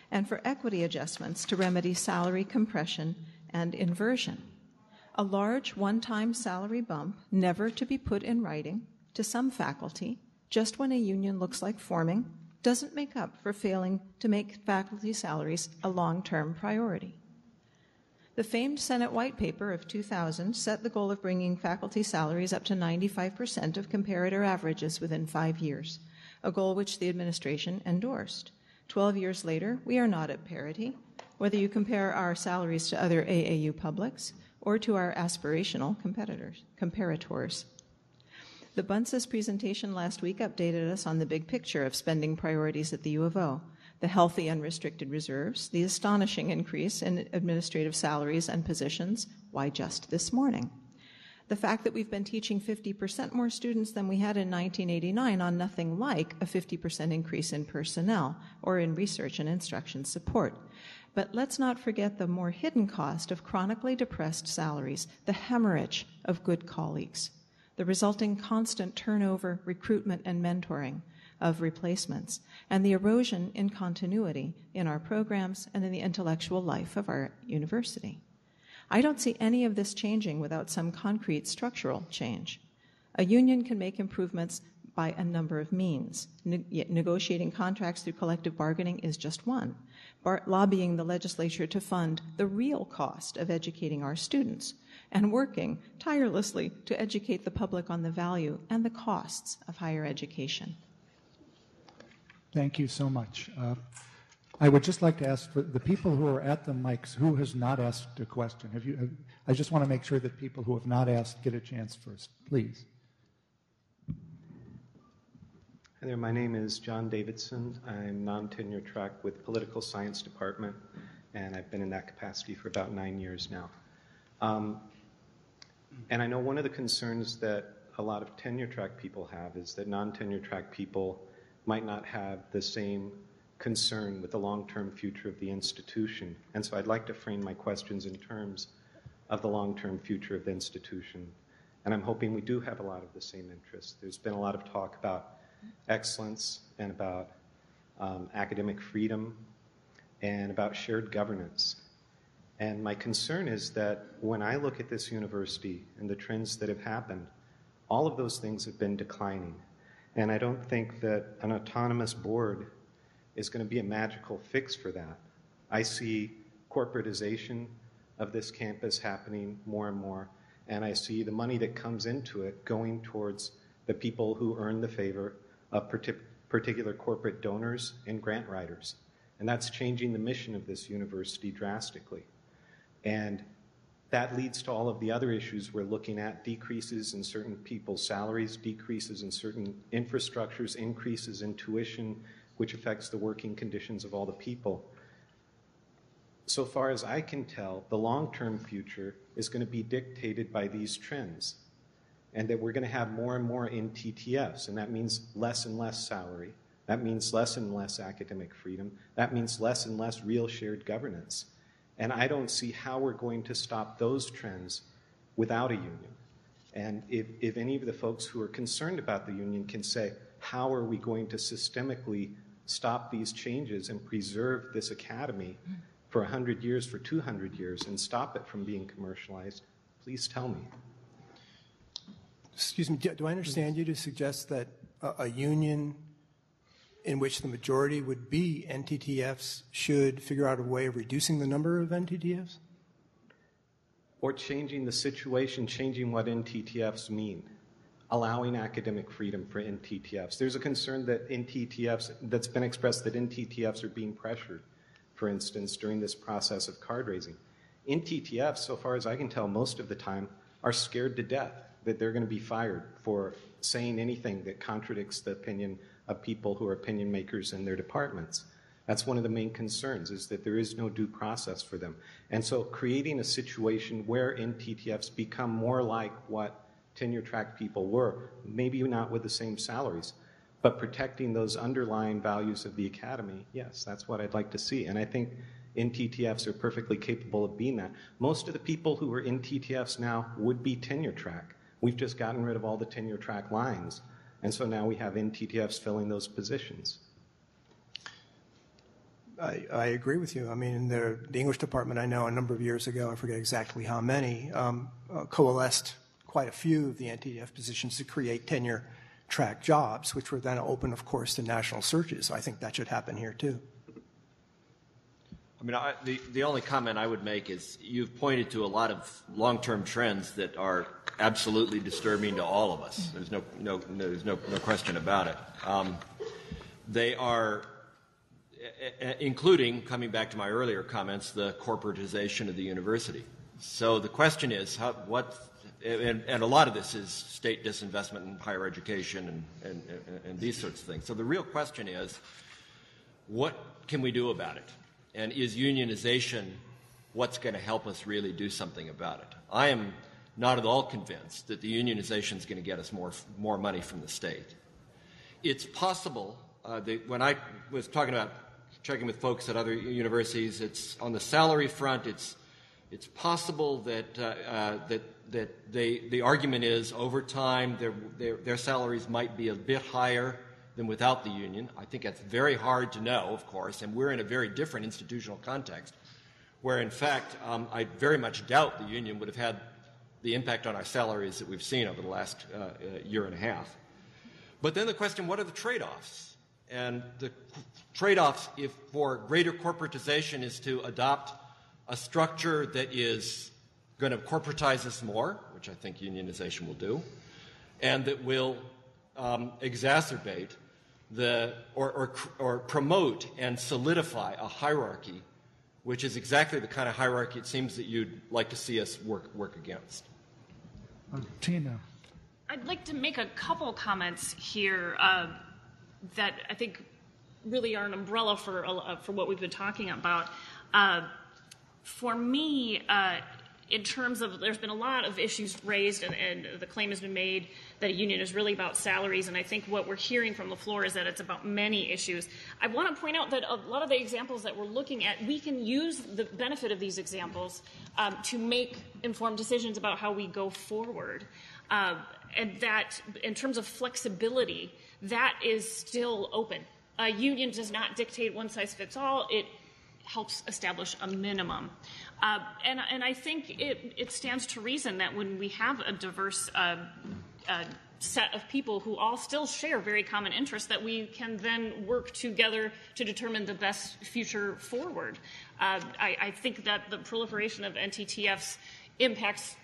S6: and for equity adjustments to remedy salary compression and inversion. A large one-time salary bump, never to be put in writing, to some faculty, just when a union looks like forming, doesn't make up for failing to make faculty salaries a long-term priority. The famed Senate White Paper of 2000 set the goal of bringing faculty salaries up to 95% of comparator averages within 5 years, a goal which the administration endorsed. 12 years later, we are not at parity, whether you compare our salaries to other AAU publics or to our aspirational comparators. The Bunce's presentation last week updated us on the big picture of spending priorities at the U of O, the healthy unrestricted reserves, the astonishing increase in administrative salaries and positions, why just this morning? The fact that we've been teaching 50% more students than we had in 1989 on nothing like a 50% increase in personnel or in research and instruction support. But let's not forget the more hidden cost of chronically depressed salaries, the hemorrhage of good colleagues, the resulting constant turnover, recruitment, and mentoring of replacements, and the erosion in continuity in our programs and in the intellectual life of our university. I don't see any of this changing without some concrete structural change. A union can make improvements by a number of means. Negotiating contracts through collective bargaining is just one. Lobbying the legislature to fund the real cost of educating our students, and working tirelessly to educate the public on the value and the costs of higher education.
S12: Thank you so much. I would just like to ask for the people who are at the mics, who has not asked a question? I just want to make sure that people who have not asked get a chance first. Please.
S21: Hi there, my name is John Davidson. I'm non-tenure track with Political Science Department, and I've been in that capacity for about 9 years now. And I know one of the concerns that a lot of tenure track people have is that non-tenure track people might not have the same concern with the long-term future of the institution. And so I'd like to frame my questions in terms of the long-term future of the institution. And I'm hoping we do have a lot of the same interests. There's been a lot of talk about excellence and about academic freedom and about shared governance. And my concern is that when I look at this university and the trends that have happened, all of those things have been declining. And I don't think that an autonomous board is going to be a magical fix for that. I see corporatization of this campus happening more and more, and I see the money that comes into it going towards the people who earn the favor of particular corporate donors and grant writers. And that's changing the mission of this university drastically. And that leads to all of the other issues we're looking at, decreases in certain people's salaries, decreases in certain infrastructures, increases in tuition, which affects the working conditions of all the people. So far as I can tell, the long-term future is going to be dictated by these trends, and that we're going to have more and more in TTFs, and that means less and less salary. That means less and less academic freedom. That means less and less real shared governance. And I don't see how we're going to stop those trends without a union. And if any of the folks who are concerned about the union can say, how are we going to systemically stop these changes and preserve this academy for 100 years, for 200 years, and stop it from being commercialized, please tell me.
S5: Excuse me, do I understand you to suggest that a union in which the majority would be NTTFs should figure out a way of reducing the number of NTTFs?
S21: Or changing the situation, changing what NTTFs mean, allowing academic freedom for NTTFs. There's a concern that NTTFs, that's been expressed, that NTTFs are being pressured, for instance, during this process of card raising. NTTFs, so far as I can tell, most of the time are scared to death that they're going to be fired for saying anything that contradicts the opinion of people who are opinion makers in their departments. That's one of the main concerns, is that there is no due process for them. And so creating a situation where NTTFs become more like what tenure-track people were, maybe not with the same salaries, but protecting those underlying values of the academy, yes, that's what I'd like to see. And I think NTTFs are perfectly capable of being that. Most of the people who are in TTFs now would be tenure-track. We've just gotten rid of all the tenure-track lines, and so now we have NTTFs filling those positions.
S5: I agree with you. I mean, in the English department, I know a number of years ago, I forget exactly how many, coalesced quite a few of the NTTF positions to create tenure-track jobs, which were then open, of course, to national searches. I think that should happen here, too.
S3: I mean, the only comment I would make is you've pointed to a lot of long-term trends that are absolutely disturbing to all of us. There's no question about it. They are, including, coming back to my earlier comments, the corporatization of the university. So the question is, and a lot of this is state disinvestment in higher education and these sorts of things. So the real question is, what can we do about it? And is unionization what's going to help us really do something about it? I am not at all convinced that the unionization is going to get us more money from the state. It's possible, when I was talking about checking with folks at other universities, it's on the salary front, it's possible that the argument is over time their salaries might be a bit higher than without the union. I think that's very hard to know, of course, and we're in a very different institutional context where, in fact, I very much doubt the union would have had the impact on our salaries that we've seen over the last year and a half. But then the question, what are the trade-offs? And the trade-offs, if for greater corporatization, is to adopt a structure that is going to corporatize us more, which I think unionization will do, and that will exacerbate or promote and solidify a hierarchy, which is exactly the kind of hierarchy it seems that you'd like to see us work against.
S12: Gina.
S4: I'd like to make a couple comments here that I think really are an umbrella for what we've been talking about. For me, in terms of, there's been a lot of issues raised, and the claim has been made that a union is really about salaries, and I think what we're hearing from the floor is that it's about many issues. I want to point out that a lot of the examples that we're looking at, we can use the benefit of these examples to make informed decisions about how we go forward. And that, in terms of flexibility, that is still open. A union does not dictate one size fits all. It helps establish a minimum. And I think it stands to reason that when we have a diverse set of people who all still share very common interests, that we can then work together to determine the best future forward. I think that the proliferation of NTTFs impacts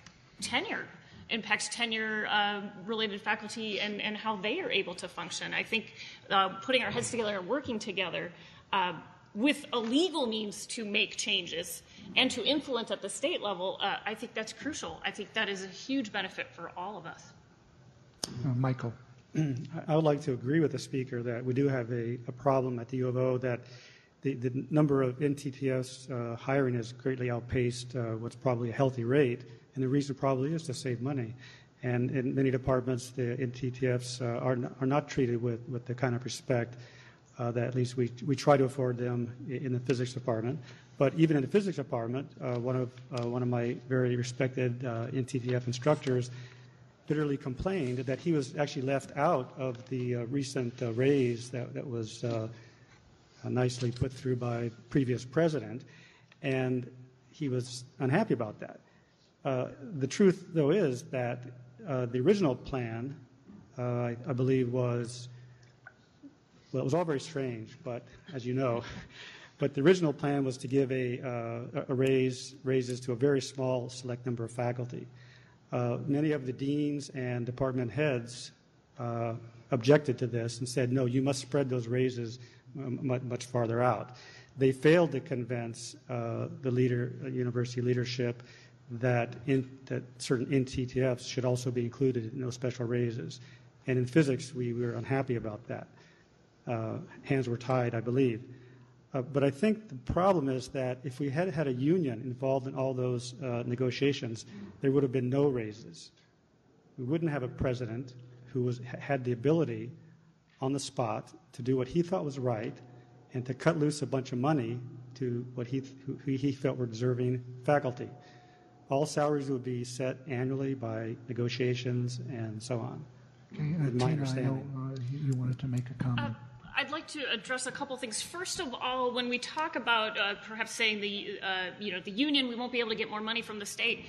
S4: tenure-related faculty and how they are able to function. I think putting our heads together and working together with a legal means to make changes and to influence at the state level, I think that's crucial. I think that is a huge benefit for all of us.
S7: Michael. I would like to agree with the speaker that we do have a problem at the U of O that the number of NTTFs hiring has greatly outpaced what's probably a healthy rate, and the reason probably is to save money. And in many departments, the NTTFs are not treated with the kind of respect that at least we try to afford them in the physics department. But even in the physics department, one of my very respected NTTF instructors bitterly complained that he was actually left out of the recent raise that was nicely put through by previous president, and he was unhappy about that. The truth, though, is that the original plan, I believe, was, well, it was all very strange, but as you know, but the original plan was to give raises to a very small select number of faculty. Many of the deans and department heads objected to this and said, no, you must spread those raises much farther out. They failed to convince the university leadership that certain NTTFs should also be included in those special raises. And in physics, we were unhappy about that. Hands were tied, I believe. But I think the problem is that if we had had a union involved in all those negotiations, there would have been no raises. We wouldn't have a president who had the ability on the spot to do what he thought was right and to cut loose a bunch of money to who he felt were deserving faculty. All salaries would be set annually by negotiations and so on.
S12: Okay,
S7: my
S12: Tina,
S7: understanding.
S12: I know you wanted to make a comment.
S4: I'd like to address a couple things. First of all, when we talk about perhaps saying the union, we won't be able to get more money from the state.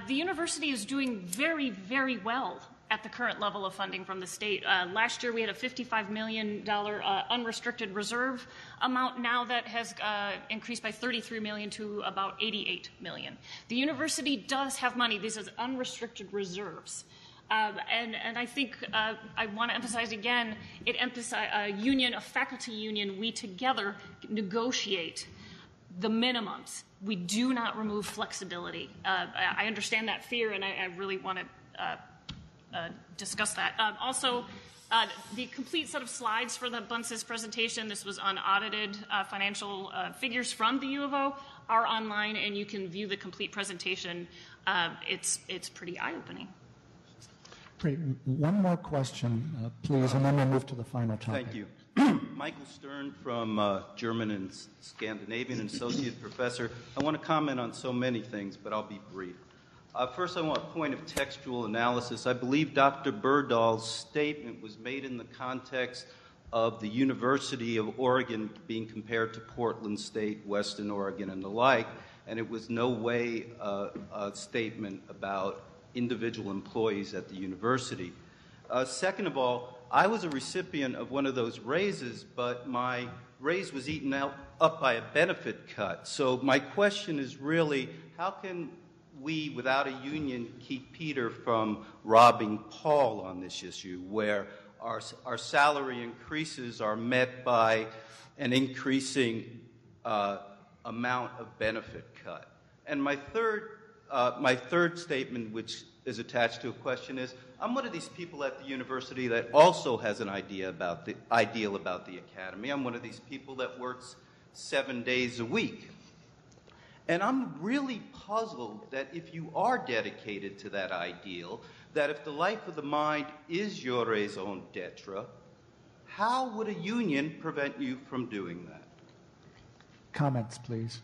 S4: The university is doing very, very well at the current level of funding from the state. Last year we had a $55 million unrestricted reserve amount. Now that has increased by $33 million to about $88 million. The university does have money. These are unrestricted reserves. And I think I want to emphasize again, a faculty union, we together negotiate the minimums. We do not remove flexibility. I understand that fear, and I really want to discuss that. Also, the complete set of slides for the Bunce's presentation, this was unaudited financial figures from the U of O, are online, and you can view the complete presentation. It's pretty eye-opening.
S12: Great. One more question, please, and then we'll move to the final topic.
S8: Thank you. Michael Stern from German and Scandinavian, associate professor. I want to comment on so many things, but I'll be brief. First, I want a point of textual analysis. I believe Dr. Berdahl's statement was made in the context of the University of Oregon being compared to Portland State, Western Oregon, and the like, and it was no way a statement about individual employees at the university. Second of all, I was a recipient of one of those raises, but my raise was eaten up by a benefit cut. So my question is really, how can we, without a union, keep Peter from robbing Paul on this issue, where our salary increases are met by an increasing amount of benefit cut? And my third statement, which is attached to a question, is I'm one of these people at the university that also has an ideal about the academy. I'm one of these people that works 7 days a week. And I'm really puzzled that if you are dedicated to that ideal, that if the life of the mind is your raison d'etre, how would a union prevent you from doing that?
S12: Comments, please.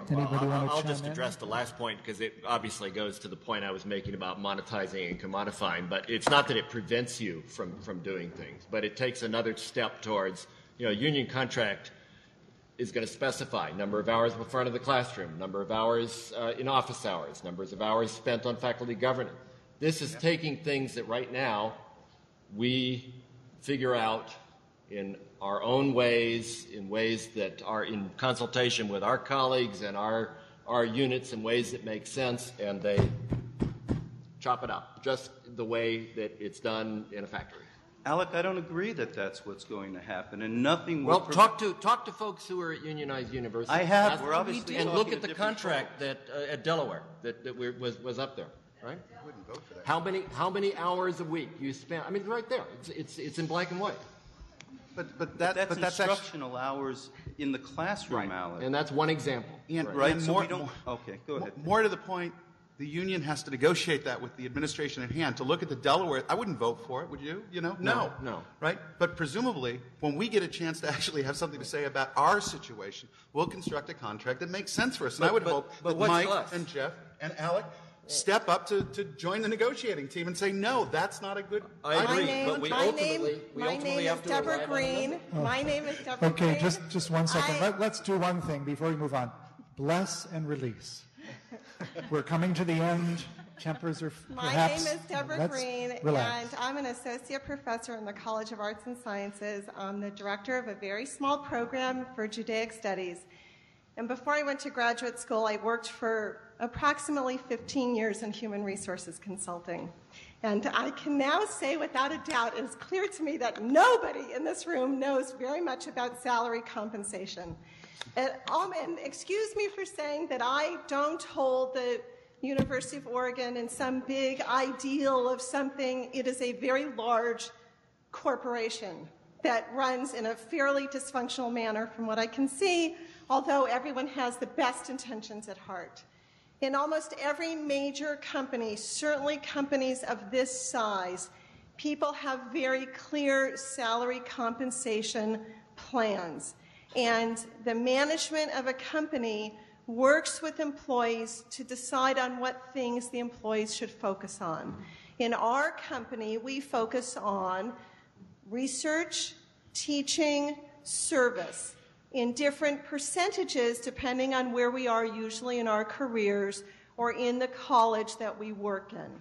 S12: Anybody want to
S3: I'll
S12: chime
S3: just
S12: in?
S3: address the last point because it obviously goes to the point I was making about monetizing and commodifying. But it's not that it prevents you from doing things, but it takes another step towards, union contract is going to specify number of hours in front of the classroom, number of hours in office hours, numbers of hours spent on faculty governance. This is taking things that right now we figure out in our own ways, in ways that are in consultation with our colleagues and our units in ways that make sense, and they chop it up, just the way that it's done in a factory.
S8: Alec, I don't agree that that's what's going to happen, and nothing
S3: Well,
S8: will...
S3: talk to folks who are at unionized universities.
S8: I have. We're obviously
S3: and
S8: talking
S3: look
S8: to
S3: at the
S8: different
S3: contract that at Delaware that was up there, right?
S18: I wouldn't vote for that.
S3: How many hours a week you spend? I mean, right there. It's in black and white.
S8: But that's instructional hours in the classroom,
S3: Right.
S8: Alec.
S3: And that's one example.
S2: And,
S8: Right,
S2: and
S8: so
S2: more,
S8: we don't... Okay, go ahead.
S2: More to the point, the union has to negotiate that with the administration at hand. To look at the Delaware, I wouldn't vote for it, would you? No. Right? But presumably, when we get a chance to actually have something to say about our situation, we'll construct a contract that makes sense for us. And I would hope that Mike and Jeff and Alec step up to join the negotiating team and say, no, that's not a good idea.
S3: My name
S10: is Deborah Green. My name is Deborah Green.
S12: Okay, just 1 second. Let's do one thing before we move on. Bless and release. We're coming to the end. Tempers are
S10: My
S12: perhaps...
S10: name is Deborah Green,
S12: relax.
S10: and I'm an associate professor in the College of Arts and Sciences. I'm the director of a very small program for Judaic Studies. And before I went to graduate school, I worked for approximately 15 years in human resources consulting. And I can now say without a doubt, it is clear to me that nobody in this room knows very much about salary compensation. And excuse me for saying that I don't hold the University of Oregon in some big ideal of something. It is a very large corporation that runs in a fairly dysfunctional manner from what I can see, although everyone has the best intentions at heart. In almost every major company, certainly companies of this size, people have very clear salary compensation plans. And the management of a company works with employees to decide on what things the employees should focus on. In our company, we focus on research, teaching, service in different percentages depending on where we are, usually in our careers or in the college that we work in.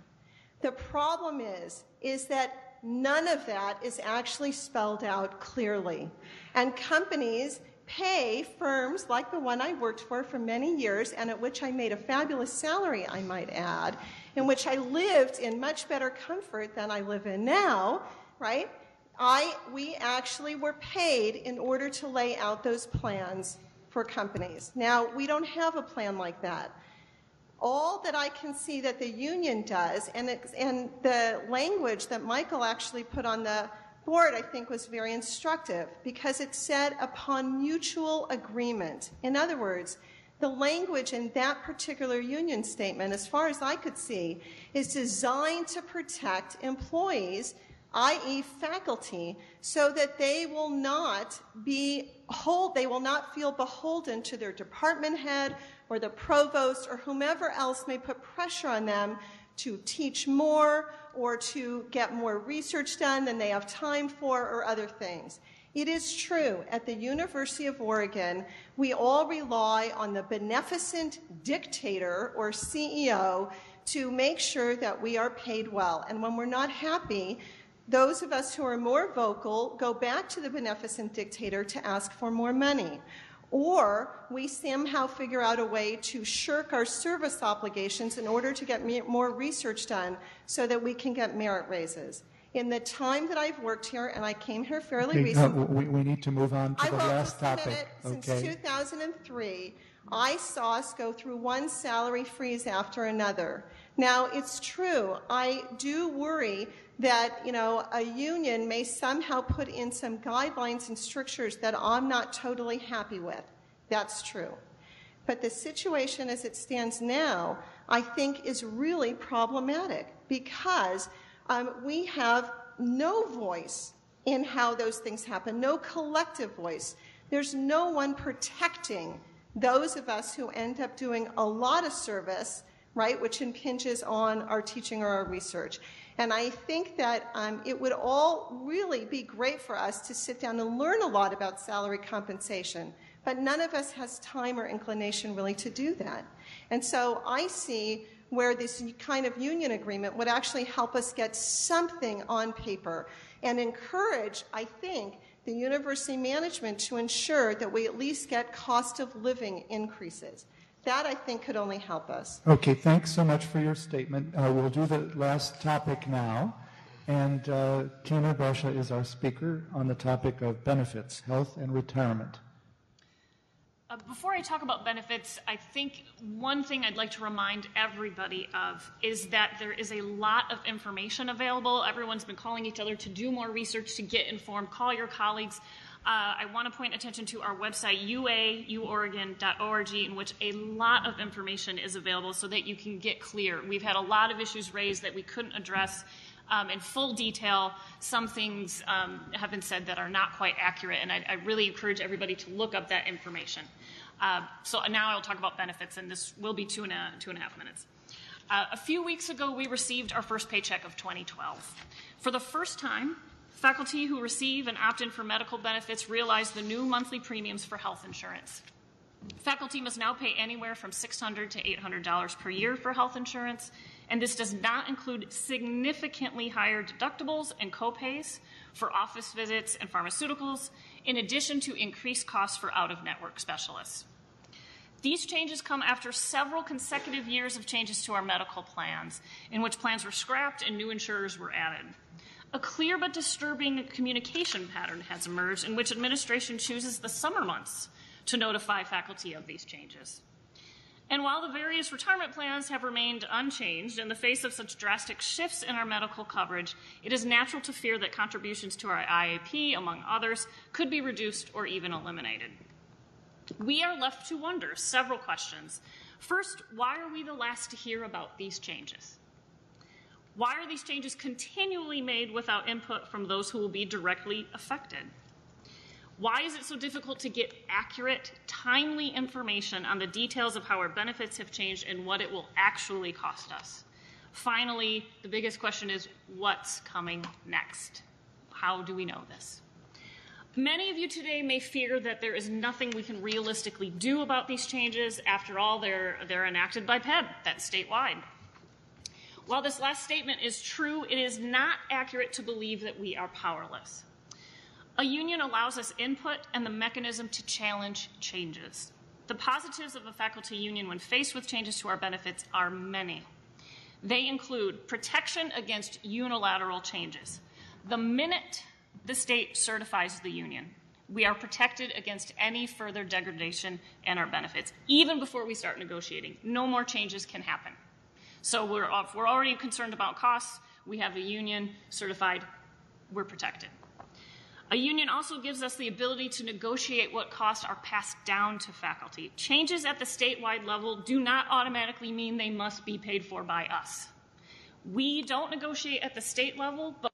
S10: The problem is that none of that is actually spelled out clearly. And companies pay firms like the one I worked for many years, and at which I made a fabulous salary, I might add, in which I lived in much better comfort than I live in now, right? We actually were paid in order to lay out those plans for companies. Now, we don't have a plan like that. All that I can see that the union does, and the language that Michael actually put on the board, I think, was very instructive because it said upon mutual agreement. In other words, the language in that particular union statement, as far as I could see, is designed to protect employees, i.e. faculty, so that they will not feel beholden to their department head or the provost or whomever else may put pressure on them to teach more or to get more research done than they have time for or other things. It is true, at the University of Oregon, we all rely on the beneficent dictator or CEO to make sure that we are paid well. And when we're not happy, those of us who are more vocal go back to the beneficent dictator to ask for more money. Or we somehow figure out a way to shirk our service obligations in order to get more research done so that we can get merit raises. In the time that I've worked here, and I came here fairly recently.
S12: We need to move on to the last topic.
S10: Since 2003, I saw us go through one salary freeze after another. Now, it's true, I do worry that, a union may somehow put in some guidelines and strictures that I'm not totally happy with. That's true. But the situation as it stands now, I think, is really problematic because we have no voice in how those things happen, no collective voice. There's no one protecting those of us who end up doing a lot of service, right, which impinges on our teaching or our research. And I think that it would all really be great for us to sit down and learn a lot about salary compensation, but none of us has time or inclination really to do that. And so I see where this kind of union agreement would actually help us get something on paper and encourage, I think, the university management to ensure that we at least get cost of living increases. That, I think, could only help us.
S12: Okay, thanks so much for your statement. We'll do the last topic now. And Gina Boscha is our speaker on the topic of benefits, health, and retirement.
S4: Before I talk about benefits, I think one thing I'd like to remind everybody of is that there is a lot of information available. Everyone's been calling each other to do more research, to get informed. Call your colleagues. I want to point attention to our website, uaoregon.org, in which a lot of information is available so that you can get clear. We've had a lot of issues raised that we couldn't address in full detail. Some things have been said that are not quite accurate, and I really encourage everybody to look up that information. So now I'll talk about benefits, and this will be two and a half minutes. A few weeks ago, we received our first paycheck of 2012. For the first time, faculty who receive and opt in for medical benefits realize the new monthly premiums for health insurance. Faculty must now pay anywhere from $600 to $800 per year for health insurance, and this does not include significantly higher deductibles and copays for office visits and pharmaceuticals, in addition to increased costs for out-of-network specialists. These changes come after several consecutive years of changes to our medical plans, in which plans were scrapped and new insurers were added. A clear but disturbing communication pattern has emerged in which administration chooses the summer months to notify faculty of these changes. And while the various retirement plans have remained unchanged in the face of such drastic shifts in our medical coverage, it is natural to fear that contributions to our IAP, among others, could be reduced or even eliminated. We are left to wonder several questions. First, why are we the last to hear about these changes? Why are these changes continually made without input from those who will be directly affected? Why is it so difficult to get accurate, timely information on the details of how our benefits have changed and what it will actually cost us? Finally, the biggest question is, what's coming next? How do we know this? Many of you today may fear that there is nothing we can realistically do about these changes. After all, they're enacted by PEB, that's statewide. While this last statement is true, it is not accurate to believe that we are powerless. A union allows us input and the mechanism to challenge changes. The positives of a faculty union when faced with changes to our benefits are many. They include protection against unilateral changes. The minute the state certifies the union, we are protected against any further degradation in our benefits, even before we start negotiating. No more changes can happen. So we're already concerned about costs. We have a union certified. We're protected. A union also gives us the ability to negotiate what costs are passed down to faculty. Changes at the statewide level do not automatically mean they must be paid for by us. We don't negotiate at the state level, but